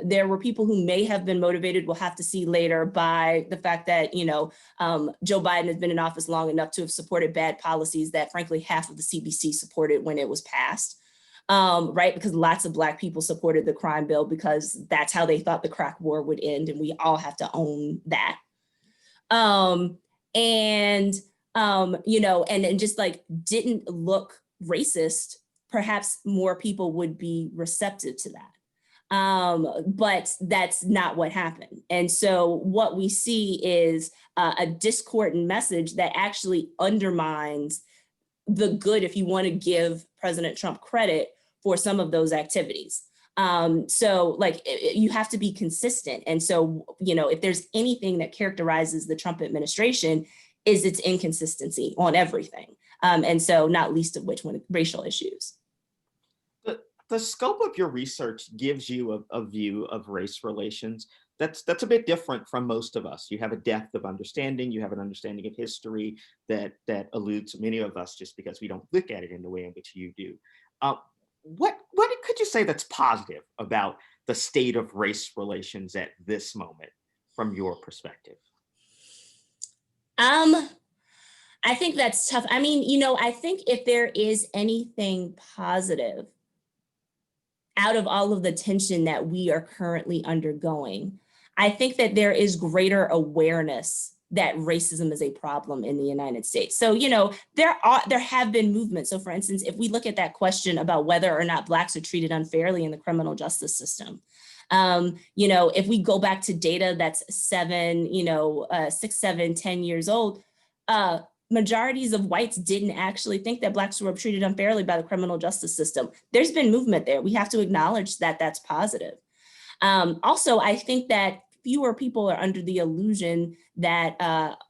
There were people who may have been motivated, we'll have to see later, by the fact that, Joe Biden has been in office long enough to have supported bad policies that frankly half of the CBC supported when it was passed, right? Because lots of Black people supported the crime bill because that's how they thought the crack war would end. And we all have to own that. And just like didn't look racist, perhaps more people would be receptive to that. But that's not what happened. And so what we see is a discordant message that actually undermines the good, if you want to give President Trump credit for some of those activities. So like you have to be consistent. And so, if there's anything that characterizes the Trump administration is its inconsistency on everything. And so not least of which one, racial issues. The scope of your research gives you a view of race relations that's a bit different from most of us. You have a depth of understanding, you have an understanding of history that eludes many of us just because we don't look at it in the way in which you do. What could you say that's positive about the state of race relations at this moment from your perspective? I think that's tough. I mean, I think if there is anything positive out of all of the tension that we are currently undergoing, I think that there is greater awareness that racism is a problem in the United States. So, there have been movements. So for instance, if we look at that question about whether or not Blacks are treated unfairly in the criminal justice system, if we go back to data that's 6, 7, 10 years old, majorities of whites didn't actually think that Blacks were treated unfairly by the criminal justice system. There's been movement there. We have to acknowledge that that's positive. Also, I think that fewer people are under the illusion that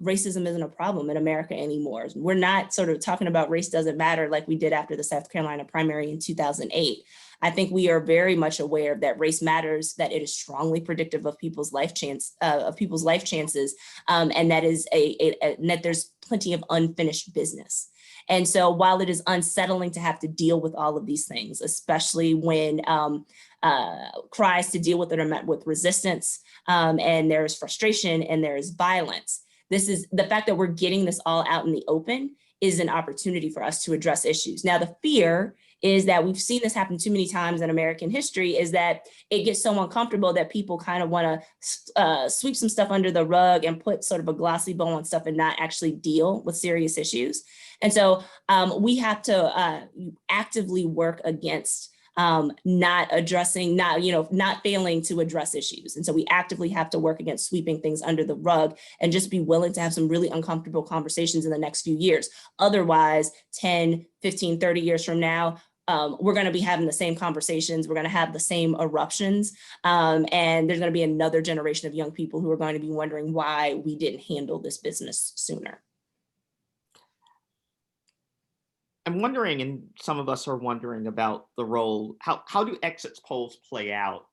racism isn't a problem in America anymore. We're not sort of talking about race doesn't matter like we did after the South Carolina primary in 2008. I think we are very much aware that race matters, that it is strongly predictive of people's life chances, and that is that there's plenty of unfinished business. And so while it is unsettling to have to deal with all of these things, especially when cries to deal with it are met with resistance, and there's frustration and there's violence, this is the fact that we're getting this all out in the open is an opportunity for us to address issues. Now, the fear is that we've seen this happen too many times in American history, is that it gets so uncomfortable that people kind of want to sweep some stuff under the rug and put sort of a glossy bow on stuff and not actually deal with serious issues. And so we have to actively work against not failing to address issues. And so we actively have to work against sweeping things under the rug and just be willing to have some really uncomfortable conversations in the next few years. Otherwise, 10, 15, 30 years from now, we're going to be having the same conversations. We're going to have the same eruptions. And there's going to be another generation of young people who are going to be wondering why we didn't handle this business sooner. I'm wondering, and some of us are wondering about the role, how do exit polls play out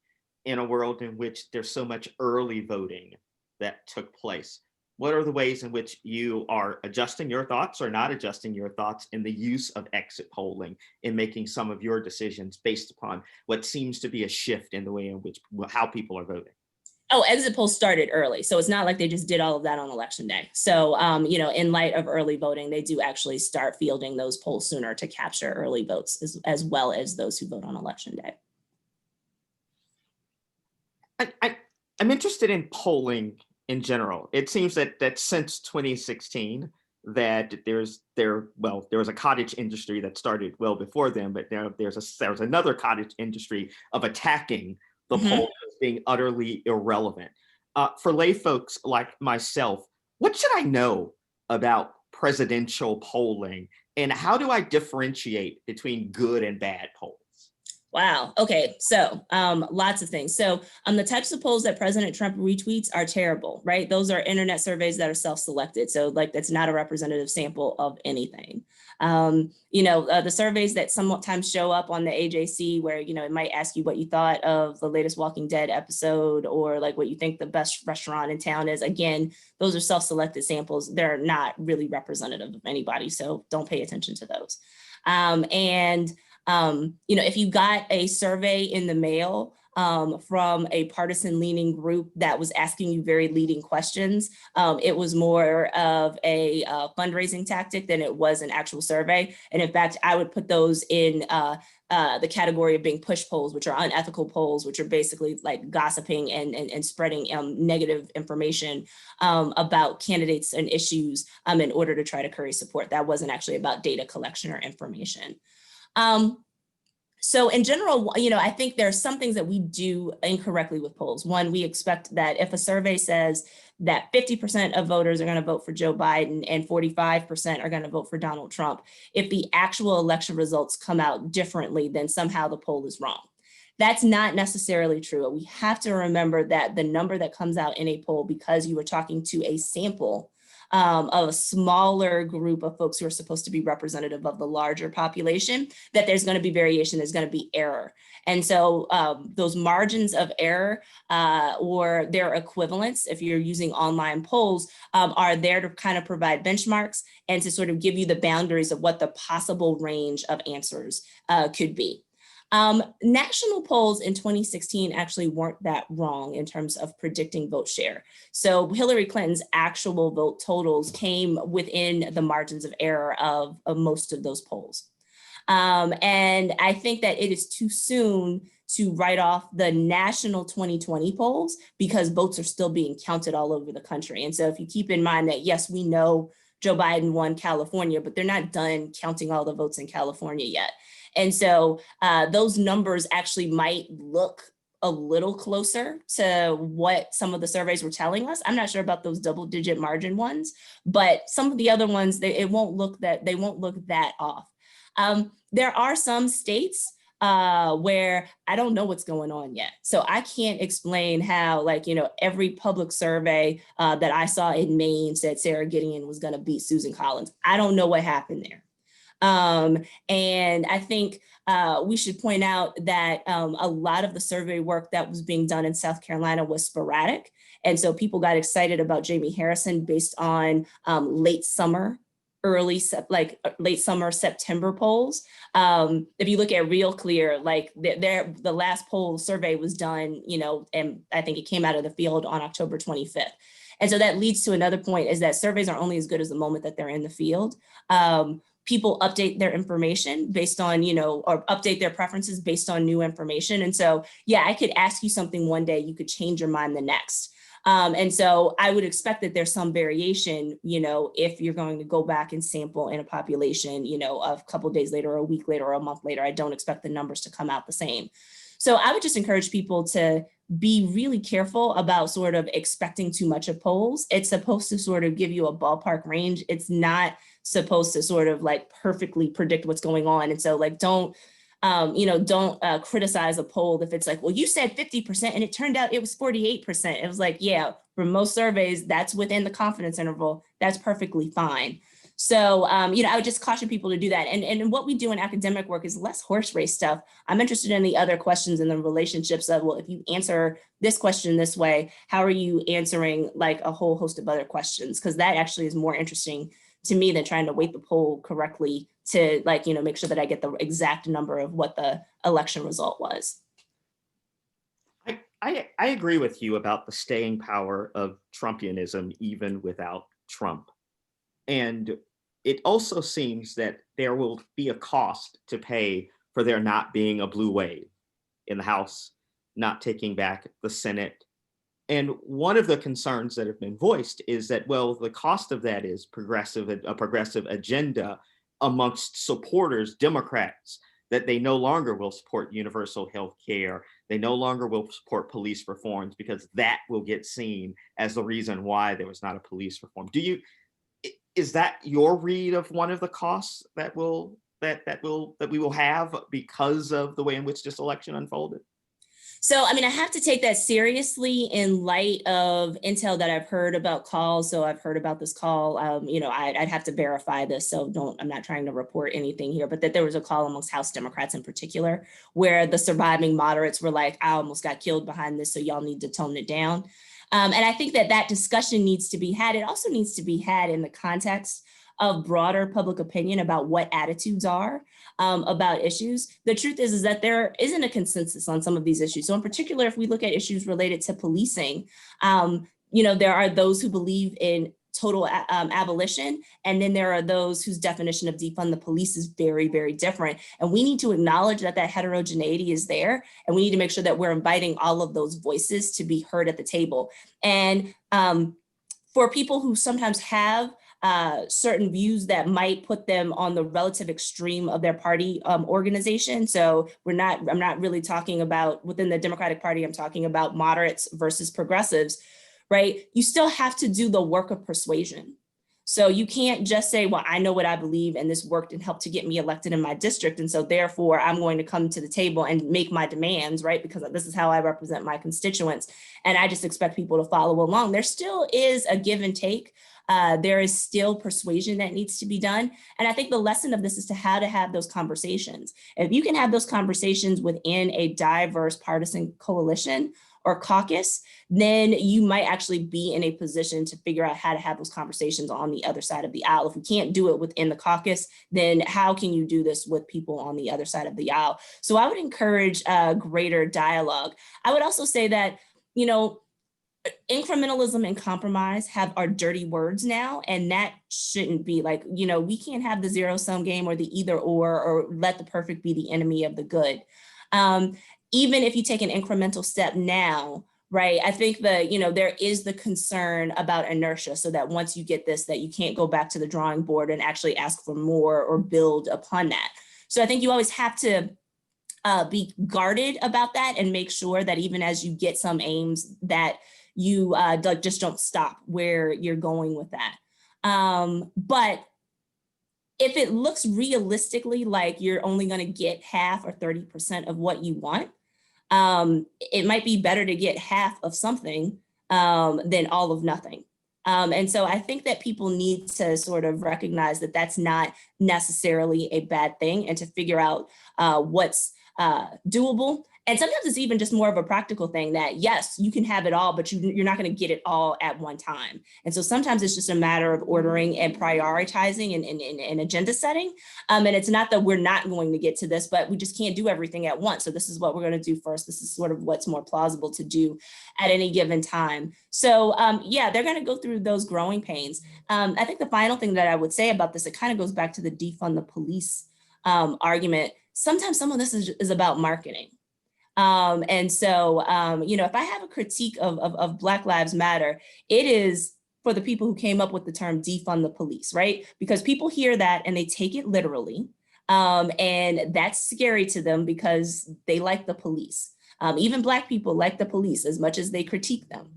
in a world in which there's so much early voting that took place? What are the ways in which you are adjusting your thoughts or not adjusting your thoughts in the use of exit polling in making some of your decisions based upon what seems to be a shift in the way in which how people are voting? Oh, exit polls started early. So it's not like they just did all of that on election day. So, in light of early voting, they do actually start fielding those polls sooner to capture early votes as well as those who vote on election day. I'm interested in polling in general. It seems that since 2016, that there was a cottage industry that started well before then, but now there's another cottage industry of attacking the polls as being utterly irrelevant. For lay folks like myself, what should I know about presidential polling, and how do I differentiate between good and bad polls? Wow. Okay. So lots of things. So the types of polls that President Trump retweets are terrible, right? Those are internet surveys that are self-selected. So that's not a representative sample of anything. The surveys that sometimes show up on the AJC where, it might ask you what you thought of the latest Walking Dead episode or like what you think the best restaurant in town is. Again, those are self-selected samples. They're not really representative of anybody. So don't pay attention to those. If you got a survey in the mail from a partisan leaning group that was asking you very leading questions, it was more of a fundraising tactic than it was an actual survey. And in fact, I would put those in the category of being push polls, which are unethical polls, which are basically like gossiping and spreading negative information about candidates and issues in order to try to curry support. That wasn't actually about data collection or information. So in general, I think there are some things that we do incorrectly with polls. One, we expect that if a survey says that 50% of voters are going to vote for Joe Biden and 45% are going to vote for Donald Trump, if the actual election results come out differently, then somehow the poll is wrong. That's not necessarily true. We have to remember that the number that comes out in a poll, because you were talking to a sample of a smaller group of folks who are supposed to be representative of the larger population, that there's going to be variation, there's going to be error. And so those margins of error or their equivalents, if you're using online polls, are there to kind of provide benchmarks and to sort of give you the boundaries of what the possible range of answers could be. National polls in 2016 actually weren't that wrong in terms of predicting vote share. So Hillary Clinton's actual vote totals came within the margins of error of most of those polls. And I think that it is too soon to write off the national 2020 polls because votes are still being counted all over the country. And so if you keep in mind that, yes, we know Joe Biden won California, but they're not done counting all the votes in California yet. And so those numbers actually might look a little closer to what some of the surveys were telling us. I'm not sure about those double-digit margin ones, but some of the other ones, they won't look that off. There are some states where I don't know what's going on yet. So I can't explain how, like, every public survey that I saw in Maine said Sarah Gideon was going to beat Susan Collins. I don't know what happened there. And I think we should point out that a lot of the survey work that was being done in South Carolina was sporadic. And so people got excited about Jamie Harrison based on late summer, late summer, September polls. If you look at Real Clear, like the last poll survey was done, and I think it came out of the field on October 25th. And so that leads to another point, is that surveys are only as good as the moment that they're in the field. People update their information based on, or update their preferences based on new information. And so, yeah, I could ask you something one day, you could change your mind the next. And so I would expect that there's some variation, if you're going to go back and sample in a population, a couple of days later, or a week later, or a month later. I don't expect the numbers to come out the same. So I would just encourage people to be really careful about sort of expecting too much of polls. It's supposed to sort of give you a ballpark range. It's not supposed to sort of like perfectly predict what's going on. And so, like, don't criticize a poll if it's like, well, you said 50% and it turned out it was 48%. It was like, yeah, for most surveys, that's within the confidence interval. That's perfectly fine. So, I would just caution people to do that. And what we do in academic work is less horse race stuff. I'm interested in the other questions and the relationships of, well, if you answer this question this way, how are you answering like a whole host of other questions? Because that actually is more interesting to me than trying to weight the poll correctly to, like, make sure that I get the exact number of what the election result was. I agree with you about the staying power of Trumpianism, even without Trump. And it also seems that there will be a cost to pay for there not being a blue wave in the House, not taking back the Senate. And one of the concerns that have been voiced is that, well, the cost of that is a progressive agenda amongst supporters, Democrats, that they no longer will support universal health care. They no longer will support police reforms because that will get seen as the reason why there was not a police reform. Is that your read of one of the costs that we will have because of the way in which this election unfolded? So, I have to take that seriously in light of intel that I've heard about calls. So I've heard about this call, I'd have to verify this. So I'm not trying to report anything here, but that there was a call amongst House Democrats in particular, where the surviving moderates were like, I almost got killed behind this, so y'all need to tone it down. And I think that discussion needs to be had. It also needs to be had in the context of broader public opinion about what attitudes are about issues. The truth is that there isn't a consensus on some of these issues. So in particular, if we look at issues related to policing, there are those who believe in total abolition, and then there are those whose definition of defund the police is very, very different. And we need to acknowledge that heterogeneity is there, and we need to make sure that we're inviting all of those voices to be heard at the table. And for people who sometimes have certain views that might put them on the relative extreme of their party organization. So I'm not really talking about within the Democratic Party, I'm talking about moderates versus progressives, right? You still have to do the work of persuasion. So you can't just say, well, I know what I believe and this worked and helped to get me elected in my district. And so therefore I'm going to come to the table and make my demands, right? Because this is how I represent my constituents. And I just expect people to follow along. There still is a give and take. There is still persuasion that needs to be done. And I think the lesson of this is to how to have those conversations. If you can have those conversations within a diverse partisan coalition or caucus, then you might actually be in a position to figure out how to have those conversations on the other side of the aisle. If we can't do it within the caucus, then how can you do this with people on the other side of the aisle? So I would encourage greater dialogue. I would also say that, incrementalism and compromise are dirty words now, and that shouldn't be. Like, we can't have the zero-sum game or the either or let the perfect be the enemy of the good. Even if you take an incremental step now, right? I think that, there is the concern about inertia, so that once you get this, that you can't go back to the drawing board and actually ask for more or build upon that. So I think you always have to be guarded about that and make sure that even as you get some aims that you just don't stop where you're going with that. But if it looks realistically like you're only going to get half or 30% of what you want, it might be better to get half of something than all of nothing. And so I think that people need to sort of recognize that that's not necessarily a bad thing, and to figure out what's doable. And sometimes it's even just more of a practical thing that, yes, you can have it all, but you're not going to get it all at one time. And so sometimes it's just a matter of ordering and prioritizing and agenda setting. And it's not that we're not going to get to this, but we just can't do everything at once. So this is what we're going to do first. This is sort of what's more plausible to do at any given time. So yeah, they're going to go through those growing pains. I think the final thing that I would say about this, it kind of goes back to the defund the police argument. Sometimes some of this is about marketing. And so, if I have a critique of Black Lives Matter, it is for the people who came up with the term defund the police, right? Because people hear that and they take it literally. And that's scary to them because they like the police. Even Black people like the police as much as they critique them.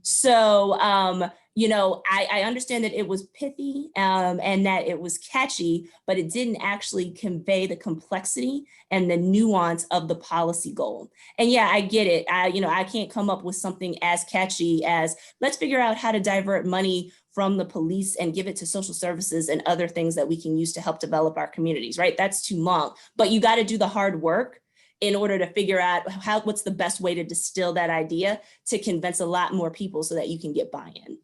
So, I understand that it was pithy and that it was catchy, but it didn't actually convey the complexity and the nuance of the policy goal. And yeah, I get it. I can't come up with something as catchy as let's figure out how to divert money from the police and give it to social services and other things that we can use to help develop our communities, right? That's too long, but you got to do the hard work in order to figure out what's the best way to distill that idea to convince a lot more people so that you can get buy-in.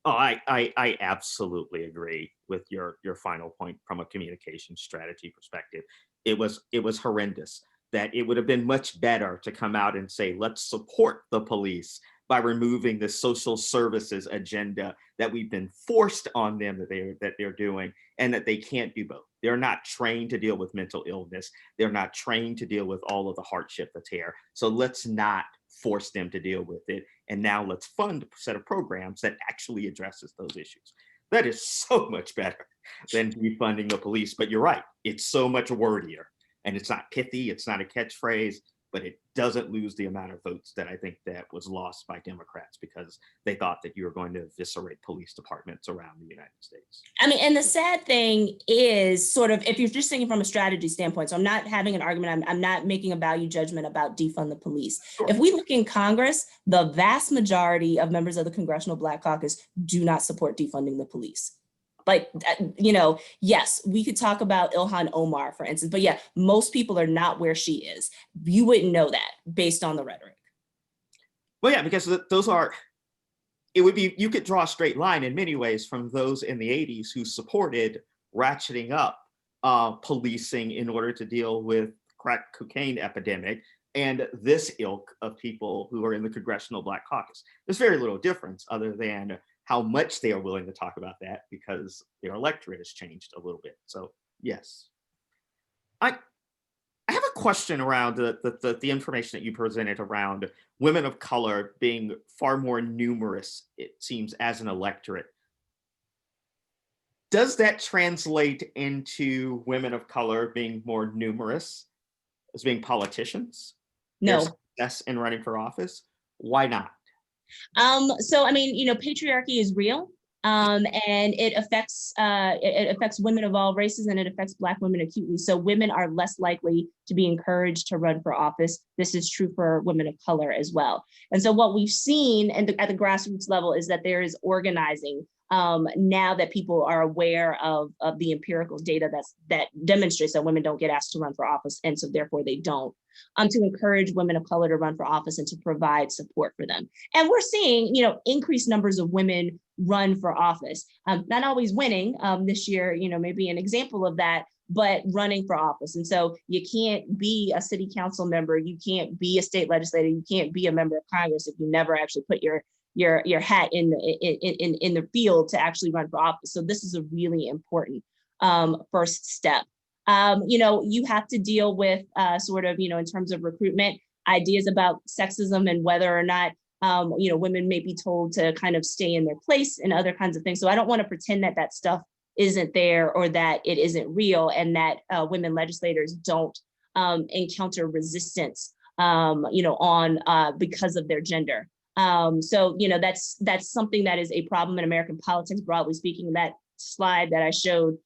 Oh, I absolutely agree with your final point from a communication strategy perspective. It was horrendous. That it would have been much better to come out and say, let's support the police by removing the social services agenda that we've been forced on them that they're doing, and that they can't do both. They're not trained to deal with mental illness. They're not trained to deal with all of the hardship that's here. So let's not force them to deal with it. And now let's fund a set of programs that actually addresses those issues. That is so much better than defunding the police. But you're right, it's so much wordier. And it's not pithy, it's not a catchphrase, but it doesn't lose the amount of votes that I think that was lost by Democrats because they thought that you were going to eviscerate police departments around the United States. I mean, and the sad thing is sort of, if you're just thinking from a strategy standpoint, so I'm not having an argument, I'm not making a value judgment about defund the police. Sure. If we look in Congress, the vast majority of members of the Congressional Black Caucus do not support defunding the police. Like, yes, we could talk about Ilhan Omar, for instance, but yeah, most people are not where she is. You wouldn't know that based on the rhetoric. Well, yeah, because you could draw a straight line in many ways from those in the 80s who supported ratcheting up policing in order to deal with crack cocaine epidemic, and this ilk of people who are in the Congressional Black Caucus. There's very little difference other than how much they are willing to talk about that because their electorate has changed a little bit. So yes. I have a question around the information that you presented around women of color being far more numerous, it seems, as an electorate. Does that translate into women of color being more numerous as being politicians? No. Their success in running for office? Why not? So, I mean, patriarchy is real, and it affects women of all races, and it affects Black women acutely. So women are less likely to be encouraged to run for office. This is true for women of color as well. And so what we've seen at the grassroots level is that there is organizing now that people are aware of the empirical data that demonstrates that women don't get asked to run for office, and so therefore they don't, to encourage women of color to run for office and to provide support for them. And we're seeing, increased numbers of women run for office, not always winning. This year, may be an example of that, but running for office. And so you can't be a city council member, you can't be a state legislator, you can't be a member of Congress if you never actually put your hat in the field to actually run for office. So this is a really important first step. You have to deal with sort of, in terms of recruitment, ideas about sexism and whether or not, women may be told to kind of stay in their place and other kinds of things. So I don't want to pretend that that stuff isn't there or that it isn't real, and that women legislators don't encounter resistance, because of their gender. So, that's something that is a problem in American politics, broadly speaking. That slide that I showed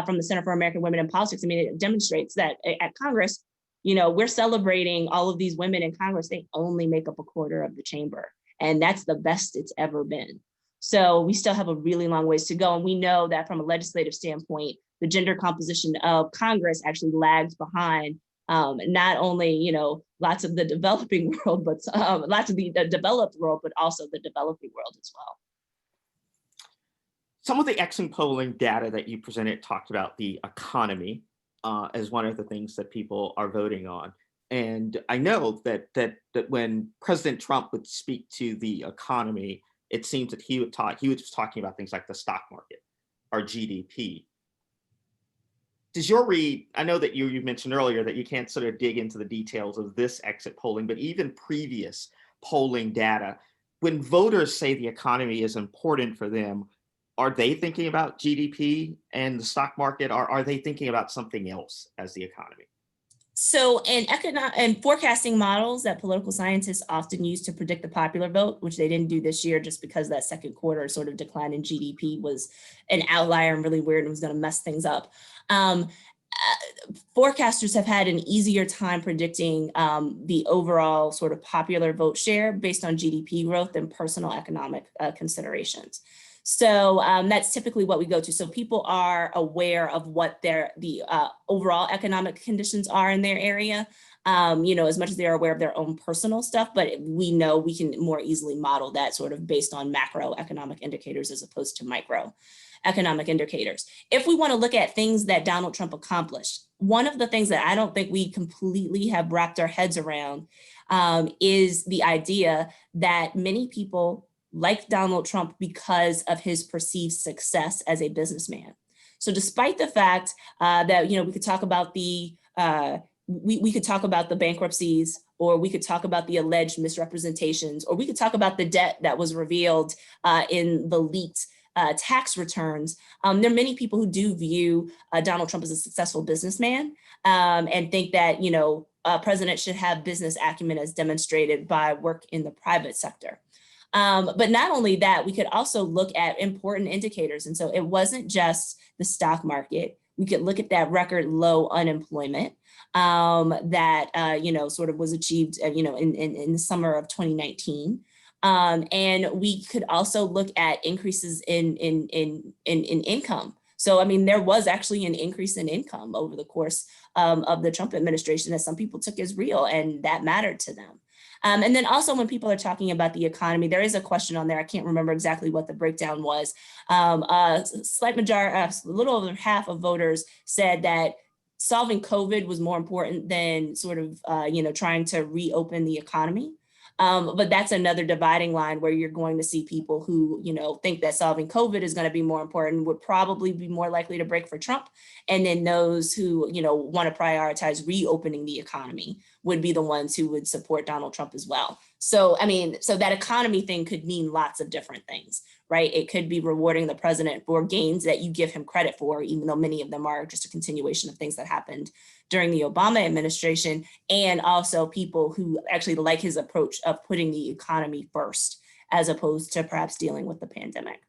from the Center for American Women in Politics. I mean, it demonstrates that at Congress, we're celebrating all of these women in Congress. They only make up a quarter of the chamber, and that's the best it's ever been. So we still have a really long ways to go. And we know that from a legislative standpoint, the gender composition of Congress actually lags behind not only, lots of the developing world, but lots of the developed world, but also the developing world as well. Some of the exit polling data that you presented talked about the economy as one of the things that people are voting on. And I know that when President Trump would speak to the economy, it seems that he was talking about things like the stock market or GDP. Does your read, I know that you mentioned earlier that you can't sort of dig into the details of this exit polling, but even previous polling data, when voters say the economy is important for them, are they thinking about GDP and the stock market, or are they thinking about something else as the economy? So in forecasting models that political scientists often use to predict the popular vote, which they didn't do this year just because that second quarter sort of decline in GDP was an outlier and really weird and was going to mess things up. Forecasters have had an easier time predicting the overall sort of popular vote share based on GDP growth than personal economic considerations. So that's typically what we go to. So people are aware of what the overall economic conditions are in their area, as much as they're aware of their own personal stuff, but we know we can more easily model that sort of based on macroeconomic indicators as opposed to microeconomic indicators. If we want to look at things that Donald Trump accomplished, one of the things that I don't think we completely have wrapped our heads around is the idea that many people like Donald Trump because of his perceived success as a businessman. So despite the fact that, we could talk about we could talk about the bankruptcies, or we could talk about the alleged misrepresentations, or we could talk about the debt that was revealed in the leaked tax returns. There are many people who do view Donald Trump as a successful businessman and think that, a president should have business acumen as demonstrated by work in the private sector. But not only that, we could also look at important indicators. And so it wasn't just the stock market. We could look at that record low unemployment that, sort of was achieved, in the summer of 2019. And we could also look at increases in income. So, I mean, there was actually an increase in income over the course of the Trump administration that some people took as real, and that mattered to them. And then also when people are talking about the economy, there is a question on there. I can't remember exactly what the breakdown was. A little over half of voters said that solving COVID was more important than sort of, trying to reopen the economy. But that's another dividing line where you're going to see people who, think that solving COVID is going to be more important, would probably be more likely to break for Trump. And then those who, want to prioritize reopening the economy would be the ones who would support Donald Trump as well. So, so that economy thing could mean lots of different things, right? It could be rewarding the president for gains that you give him credit for, even though many of them are just a continuation of things that happened during the Obama administration, and also people who actually like his approach of putting the economy first, as opposed to perhaps dealing with the pandemic.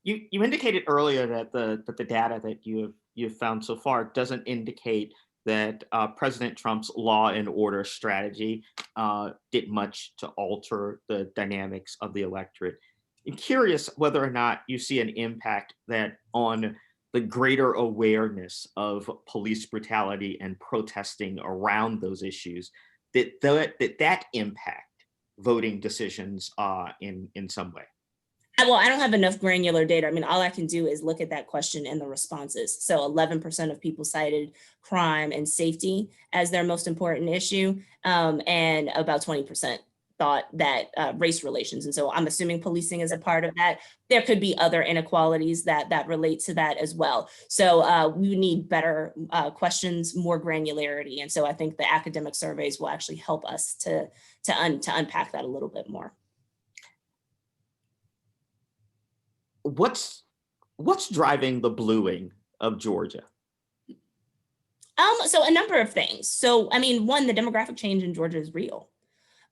You indicated earlier that the data that you've found so far doesn't indicate that President Trump's law and order strategy did much to alter the dynamics of the electorate. I'm curious whether or not you see an impact that on the greater awareness of police brutality and protesting around those issues, that impact voting decisions in some way. Well, I don't have enough granular data. I mean, all I can do is look at that question and the responses. So 11% of people cited crime and safety as their most important issue, and about 20% thought that race relations. And so I'm assuming policing is a part of that. There could be other inequalities that relate to that as well. So we need better questions, more granularity. And so I think the academic surveys will actually help us to unpack that a little bit more. What's driving the bluing of Georgia? So a number of things. So, I mean, one, the demographic change in Georgia is real.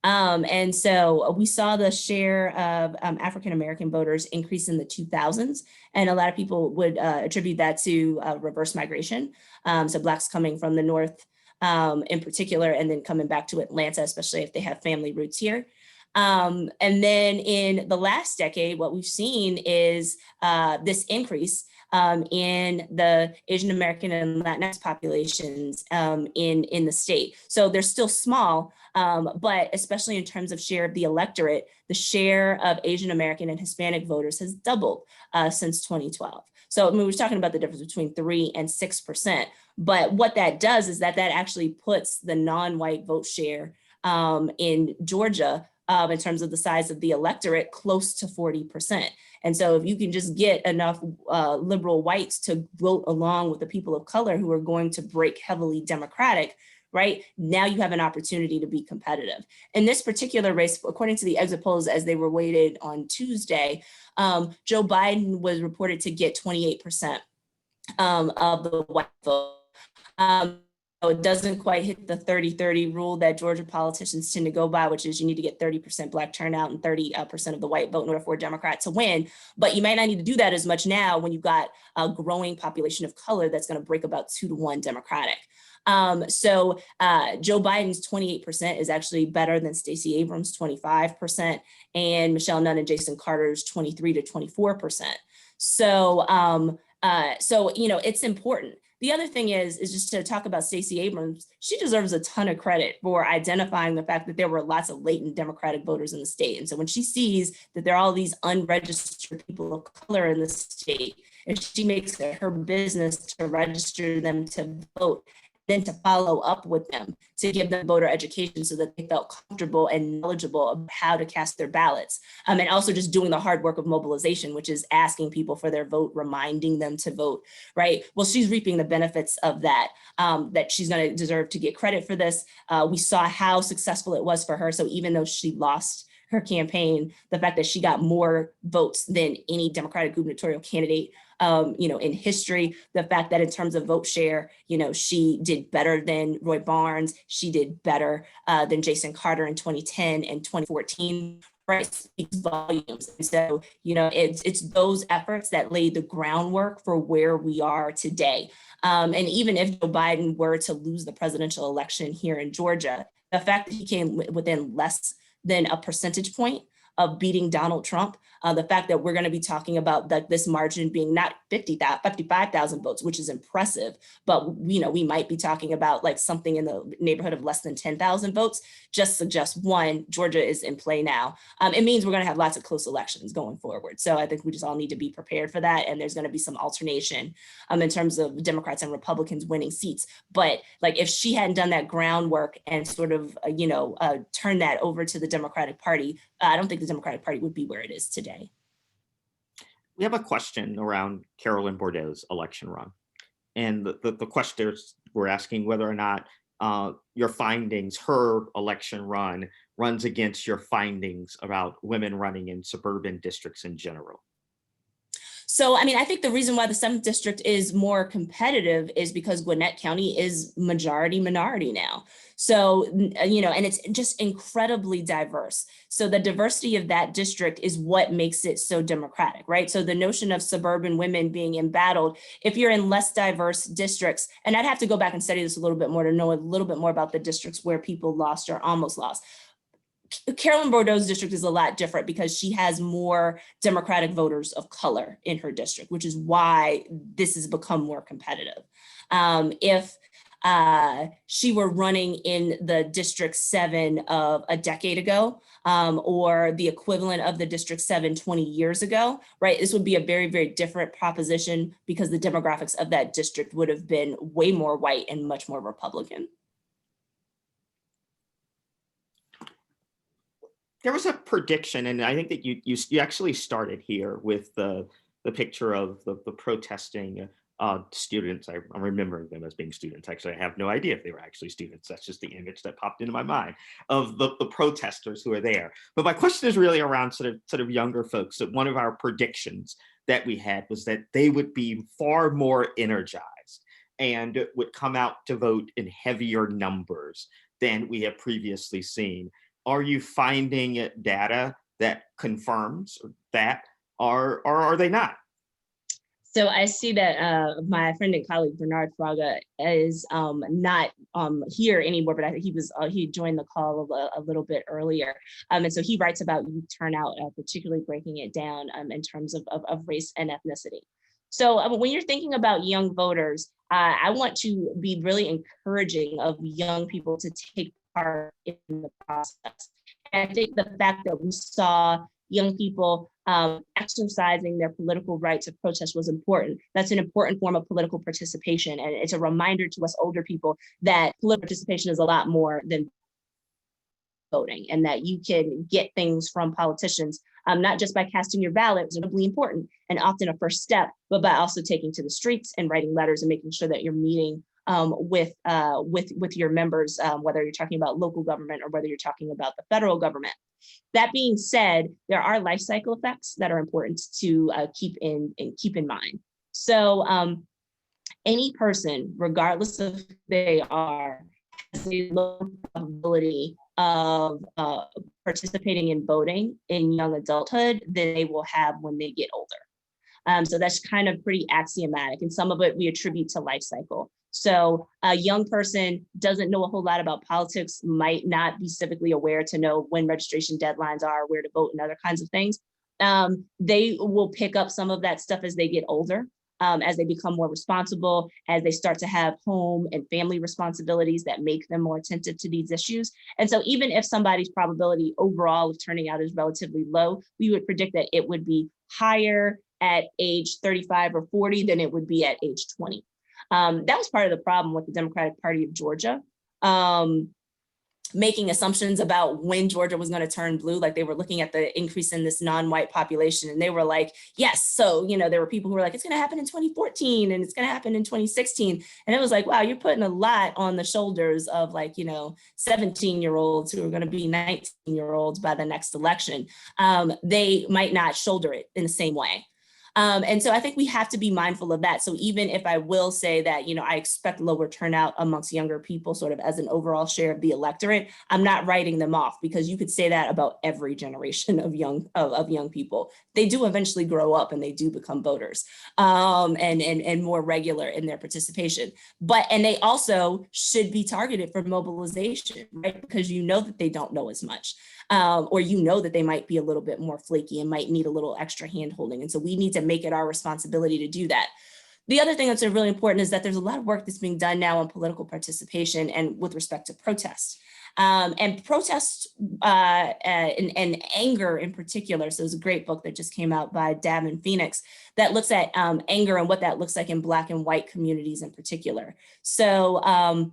And so we saw the share of African-American voters increase in the 2000s. And a lot of people would attribute that to reverse migration. So Blacks coming from the North in particular, and then coming back to Atlanta, especially if they have family roots here. And then in the last decade, what we've seen is this increase in the Asian American and Latinx populations in the state. So they're still small, but especially in terms of share of the electorate, the share of Asian American and Hispanic voters has doubled since 2012. So I mean, we're talking about the difference between 3 and 6%. But what that does is that actually puts the non-white vote share in Georgia in terms of the size of the electorate close to 40%. And so if you can just get enough liberal whites to vote along with the people of color who are going to break heavily Democratic, right? Now you have an opportunity to be competitive. In this particular race, according to the exit polls as they were weighted on Tuesday, Joe Biden was reported to get 28% of the white vote. It doesn't quite hit the 30-30 rule that Georgia politicians tend to go by, which is you need to get 30% Black turnout and 30% of the white vote in order for a Democrat to win. But you might not need to do that as much now when you've got a growing population of color that's going to break about 2-to-1 Democratic. So Joe Biden's 28% is actually better than Stacey Abrams' 25% and Michelle Nunn and Jason Carter's 23 to 24%. So, you know, it's important. The other thing is just to talk about Stacey Abrams. She deserves a ton of credit for identifying the fact that there were lots of latent Democratic voters in the state. And so when she sees that there are all these unregistered people of color in the state, and she makes it her business to register them to vote, then to follow up with them, to give them voter education so that they felt comfortable and knowledgeable of how to cast their ballots. And also just doing the hard work of mobilization, which is asking people for their vote, reminding them to vote, right? Well, she's reaping the benefits of that, that she's gonna deserve to get credit for this. We saw how successful it was for her. So even though she lost her campaign, the fact that she got more votes than any Democratic gubernatorial candidate you know, in history, the fact that in terms of vote share, you know, she did better than Roy Barnes, she did better than Jason Carter in 2010 and 2014, right, speaks volumes. And so, you know, it's those efforts that laid the groundwork for where we are today. And even if Joe Biden were to lose the presidential election here in Georgia, the fact that he came within less than a percentage point of beating Donald Trump, the fact that we're going to be talking about that this margin being not 55,000 votes, which is impressive, but you know, we might be talking about like something in the neighborhood of less than 10,000 votes, just suggests one, Georgia is in play now. It means we're going to have lots of close elections going forward. So I think we just all need to be prepared for that. And there's going to be some alternation in terms of Democrats and Republicans winning seats. But like if she hadn't done that groundwork and sort of, you know, turned that over to the Democratic Party, I don't think the Democratic Party would be where it is today. We have a question around Carolyn Bourdeaux's election run. And the questioners were asking whether or not your findings, her election run, runs against your findings about women running in suburban districts in general. So, I mean, I think the reason why the 7th district is more competitive is because Gwinnett County is majority minority now. So, you know, and it's just incredibly diverse. So the diversity of that district is what makes it so democratic, right? So the notion of suburban women being embattled, if you're in less diverse districts, and I'd have to go back and study this a little bit more to know a little bit more about the districts where people lost or almost lost. Carolyn Bourdeaux's district is a lot different because she has more Democratic voters of color in her district, which is why this has become more competitive. If she were running in the District 7 of a decade ago, or the equivalent of the District 7 20 years ago, right, this would be a very, very different proposition because the demographics of that district would have been way more white and much more Republican. There was a prediction, and I think that you actually started here with the picture of the protesting students. I'm remembering them as being students. Actually, I have no idea if they were actually students. That's just the image that popped into my mind of the protesters who are there. But my question is really around sort of younger folks. That one of our predictions that we had was that they would be far more energized and would come out to vote in heavier numbers than we have previously seen. are you finding data that confirms that, or are they not? So I see that my friend and colleague Bernard Fraga is not here anymore, but I think he joined the call a little bit earlier, and so he writes about youth turnout, particularly breaking it down in terms of race and ethnicity. So when you're thinking about young voters, I want to be really encouraging of young people to take part in the process. And I think the fact that we saw young people exercising their political rights of protest was important. That's an important form of political participation. And it's a reminder to us older people that political participation is a lot more than voting, and that you can get things from politicians, not just by casting your ballot, which is really important and often a first step, but by also taking to the streets and writing letters and making sure that you're meeting with your members, whether you're talking about local government or whether you're talking about the federal government. That being said, there are life cycle effects that are important to keep in mind. So any person, regardless of who they are, has a low probability of participating in voting in young adulthood than they will have when they get older. So that's kind of pretty axiomatic, and some of it we attribute to life cycle. So a young person doesn't know a whole lot about politics, might not be civically aware to know when registration deadlines are, where to vote, and other kinds of things. They will pick up some of that stuff as they get older, as they become more responsible, as they start to have home and family responsibilities that make them more attentive to these issues. And so even if somebody's probability overall of turning out is relatively low, we would predict that it would be higher at age 35 or 40 than it would be at age 20. That was part of the problem with the Democratic Party of Georgia, making assumptions about when Georgia was going to turn blue. Like, they were looking at the increase in this non-white population, and they were like, yes. So, there were people who were like, it's going to happen in 2014 and it's going to happen in 2016. And it was like, wow, you're putting a lot on the shoulders of 17-year-olds who are going to be 19-year-olds by the next election. They might not shoulder it in the same way. And so I think we have to be mindful of that. So even if I will say that, I expect lower turnout amongst younger people sort of as an overall share of the electorate, I'm not writing them off, because you could say that about every generation of young people. They do eventually grow up and they do become voters, and more regular in their participation. And they also should be targeted for mobilization, right? Because that they don't know as much. Or that they might be a little bit more flaky and might need a little extra hand-holding. And so we need to make it our responsibility to do that. The other thing that's really important is that there's a lot of work that's being done now on political participation and with respect to protest. And protest and anger in particular. So there's a great book that just came out by Davin Phoenix that looks at anger and what that looks like in Black and white communities in particular. So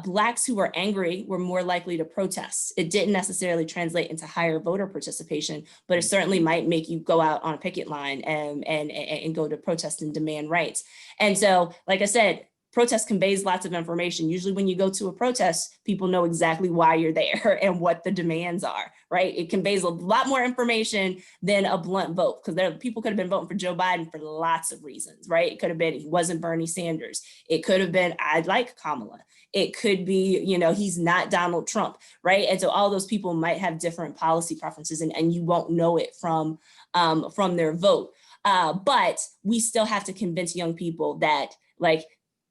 Blacks who were angry were more likely to protest. It didn't necessarily translate into higher voter participation, but it certainly might make you go out on a picket line and go to protest and demand rights. And so, like I said, protest conveys lots of information. Usually when you go to a protest, people know exactly why you're there and what the demands are, right? It conveys a lot more information than a blunt vote, because people could have been voting for Joe Biden for lots of reasons, right? It could have been he wasn't Bernie Sanders. It could have been I like Kamala. It could be, he's not Donald Trump, right? And so all those people might have different policy preferences, and you won't know it from their vote. But we still have to convince young people that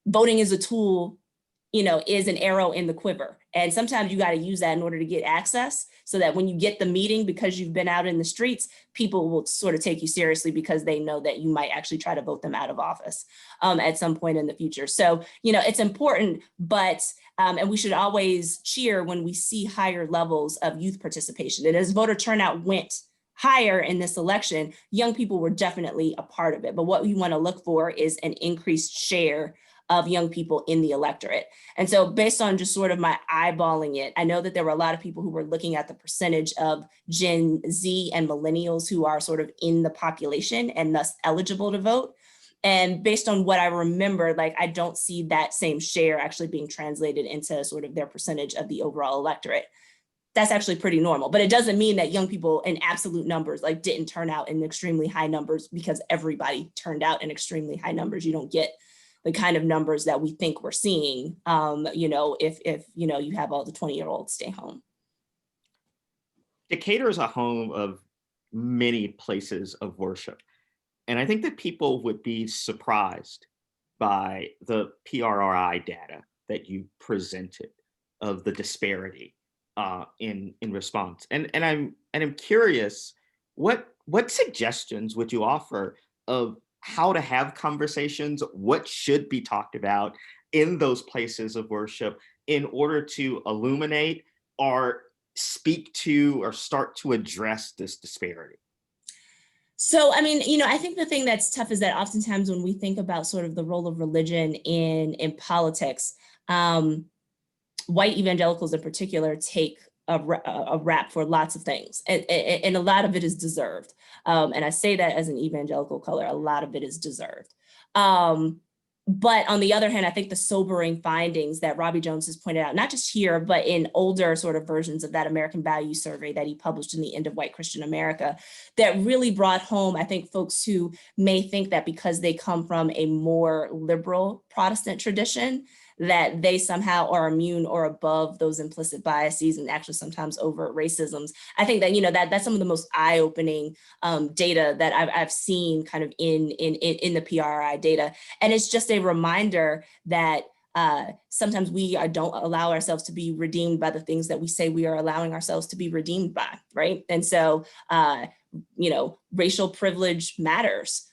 voting is a tool, is an arrow in the quiver. And sometimes you got to use that in order to get access, so that when you get the meeting, because you've been out in the streets, people will sort of take you seriously because they know that you might actually try to vote them out of office at some point in the future. So, it's important, but, and we should always cheer when we see higher levels of youth participation. And as voter turnout went higher in this election, young people were definitely a part of it. But what we want to look for is an increased share of young people in the electorate. And so based on just sort of my eyeballing it, I know that there were a lot of people who were looking at the percentage of Gen Z and millennials who are sort of in the population and thus eligible to vote. And based on what I remember, I don't see that same share actually being translated into sort of their percentage of the overall electorate. That's actually pretty normal, but it doesn't mean that young people in absolute numbers didn't turn out in extremely high numbers because everybody turned out in extremely high numbers. You don't get the kind of numbers that we think we're seeing, if you have all the 20-year-olds stay home. Decatur is a home of many places of worship. And I think that people would be surprised by the PRRI data that you presented of the disparity in response. And I'm curious, what suggestions would you offer of how to have conversations, what should be talked about in those places of worship in order to illuminate or speak to or start to address this disparity? So, I mean, I think the thing that's tough is that oftentimes when we think about sort of the role of religion in politics, white evangelicals in particular take a rap for lots of things, and a lot of it is deserved. And I say that as an evangelical color, a lot of it is deserved. But on the other hand, I think the sobering findings that Robbie Jones has pointed out, not just here, but in older sort of versions of that American Value Survey that he published in the End of White Christian America, that really brought home, I think, folks who may think that because they come from a more liberal Protestant tradition, that they somehow are immune or above those implicit biases and actually sometimes overt racisms. I think that, that's some of the most eye-opening data that I've seen kind of in the PRI data. And it's just a reminder that sometimes we don't allow ourselves to be redeemed by the things that we say we are allowing ourselves to be redeemed by, right? And so, racial privilege matters.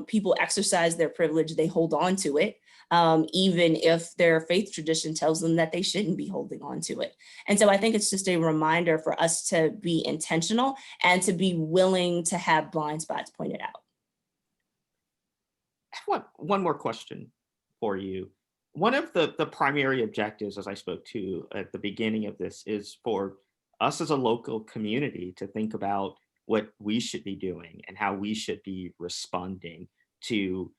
People exercise their privilege, they hold on to it, even if their faith tradition tells them that they shouldn't be holding on to it. And so I think it's just a reminder for us to be intentional and to be willing to have blind spots pointed out. One more question for you. One of the primary objectives, as I spoke to at the beginning of this, is for us as a local community to think about what we should be doing and how we should be responding to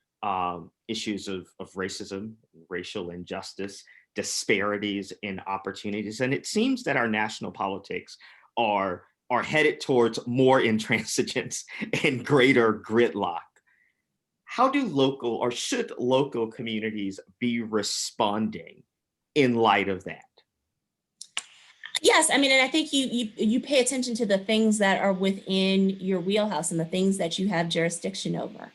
issues of racism, racial injustice, disparities in opportunities. And it seems that our national politics are headed towards more intransigence and greater gridlock. How do local or should local communities be responding in light of that? Yes, I mean, and I think you pay attention to the things that are within your wheelhouse and the things that you have jurisdiction over.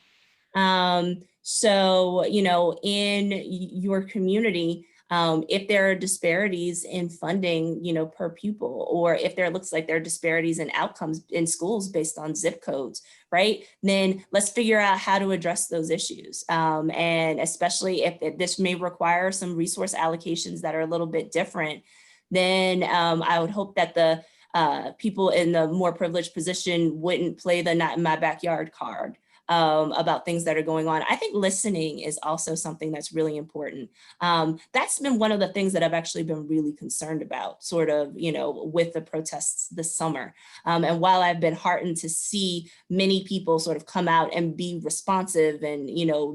So, in your community, if there are disparities in funding, per pupil, or if there looks like there are disparities in outcomes in schools based on zip codes, right? Then let's figure out how to address those issues. And especially if this may require some resource allocations that are a little bit different, then I would hope that the people in the more privileged position wouldn't play the not in my backyard card about things that are going on. I think listening is also something that's really important. That's been one of the things that I've actually been really concerned about, sort of, with the protests this summer. And while I've been heartened to see many people sort of come out and be responsive and,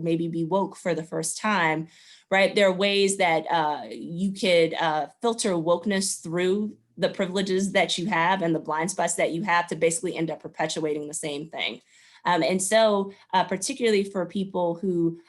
maybe be woke for the first time, right? There are ways that you could filter wokeness through the privileges that you have and the blind spots that you have to basically end up perpetuating the same thing. And so particularly for people who,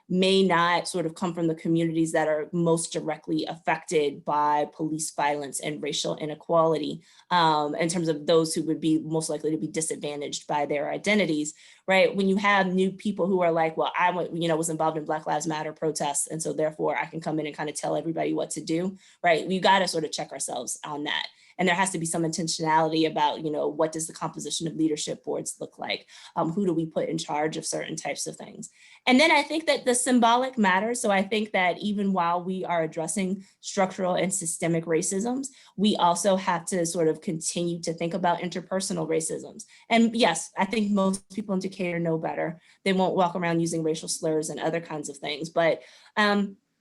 may not sort of come from the communities that are most directly affected by police violence and racial inequality, in terms of those who would be most likely to be disadvantaged by their identities, right? When you have new people who are like, well, I was involved in Black Lives Matter protests, and so therefore I can come in and kind of tell everybody what to do, right? We got to sort of check ourselves on that. And there has to be some intentionality about, what does the composition of leadership boards look like? Who do we put in charge of certain types of things? And then I think that the symbolic matters. So I think that even while we are addressing structural and systemic racisms, we also have to sort of continue to think about interpersonal racisms. And yes, I think most people in Decatur know better. They won't walk around using racial slurs and other kinds of things. But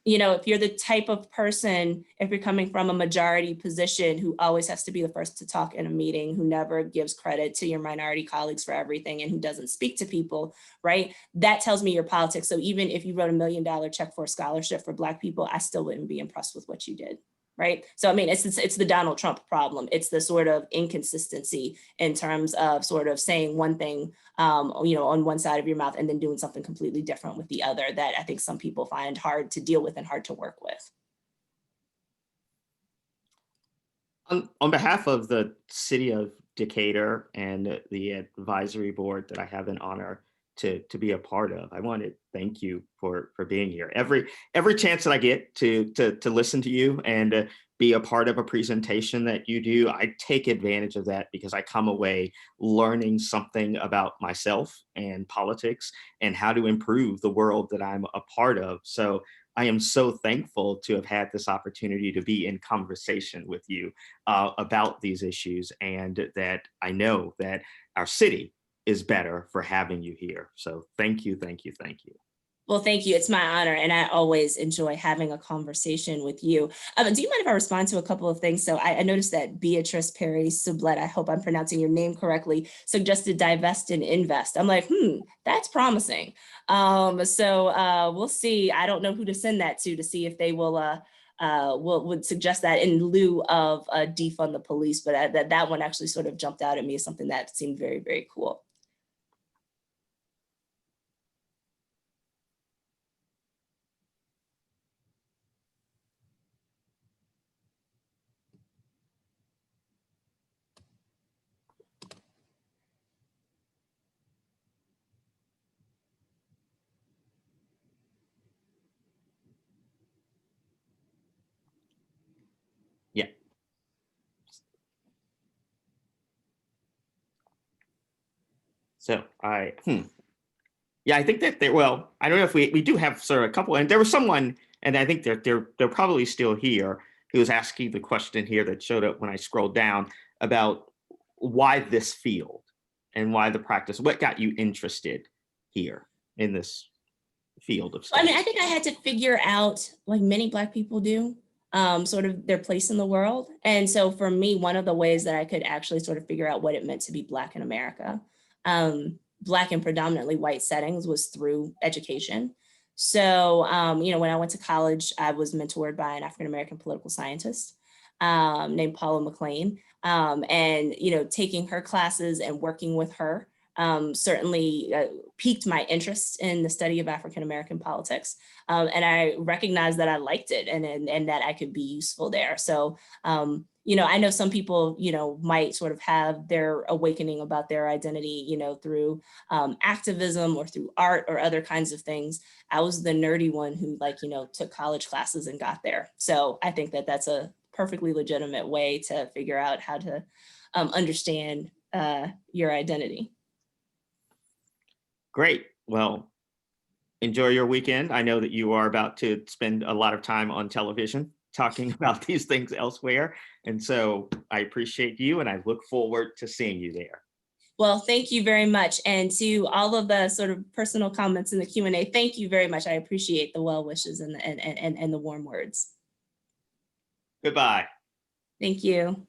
if you're the type of person, if you're coming from a majority position who always has to be the first to talk in a meeting, who never gives credit to your minority colleagues for everything, and who doesn't speak to people, right? That tells me your politics. So even if you wrote $1 million check for a scholarship for Black people, I still wouldn't be impressed with what you did. Right. So, I mean, it's the Donald Trump problem. It's the sort of inconsistency in terms of sort of saying one thing, on one side of your mouth and then doing something completely different with the other that I think some people find hard to deal with and hard to work with. On behalf of the city of Decatur and the advisory board that I have an honor to be a part of, I want to thank you for being here. Every chance that I get to listen to you and be a part of a presentation that you do, I take advantage of that because I come away learning something about myself and politics and how to improve the world that I'm a part of. So I am so thankful to have had this opportunity to be in conversation with you about these issues, and that I know that our city is better for having you here. So thank you, thank you, thank you. Well, thank you. It's my honor, and I always enjoy having a conversation with you. Do you mind if I respond to a couple of things? So I noticed that Beatrice Perry Sublet, I hope I'm pronouncing your name correctly, suggested divest and invest. I'm like, that's promising. So we'll see. I don't know who to send that to see if they would suggest that in lieu of defund the police, but that one actually sort of jumped out at me as something that seemed very, very cool. Yeah. So yeah, I think that well, I don't know if we do have sort of a couple, and there was someone, and I think they're probably still here, who was asking the question here that showed up when I scrolled down about why this field and why the practice, what got you interested here in this field of I study. mean, I think I had to figure out, like many Black people do, sort of their place in the world. And so for me, one of the ways that I could actually sort of figure out what it meant to be Black in America, Black in predominantly white settings, was through education. So, when I went to college, I was mentored by an African-American political scientist named Paula McLean. And, taking her classes and working with her certainly piqued my interest in the study of African-American politics. And I recognized that I liked it and that I could be useful there. So, I know some people, might sort of have their awakening about their identity, through activism or through art or other kinds of things. I was the nerdy one who took college classes and got there. So I think that that's a perfectly legitimate way to figure out how to understand your identity. Great. Well, enjoy your weekend. I know that you are about to spend a lot of time on television talking about these things elsewhere. And so I appreciate you, and I look forward to seeing you there. Well, thank you very much. And to all of the sort of personal comments in the Q&A, thank you very much. I appreciate the well wishes and the warm words. Goodbye. Thank you.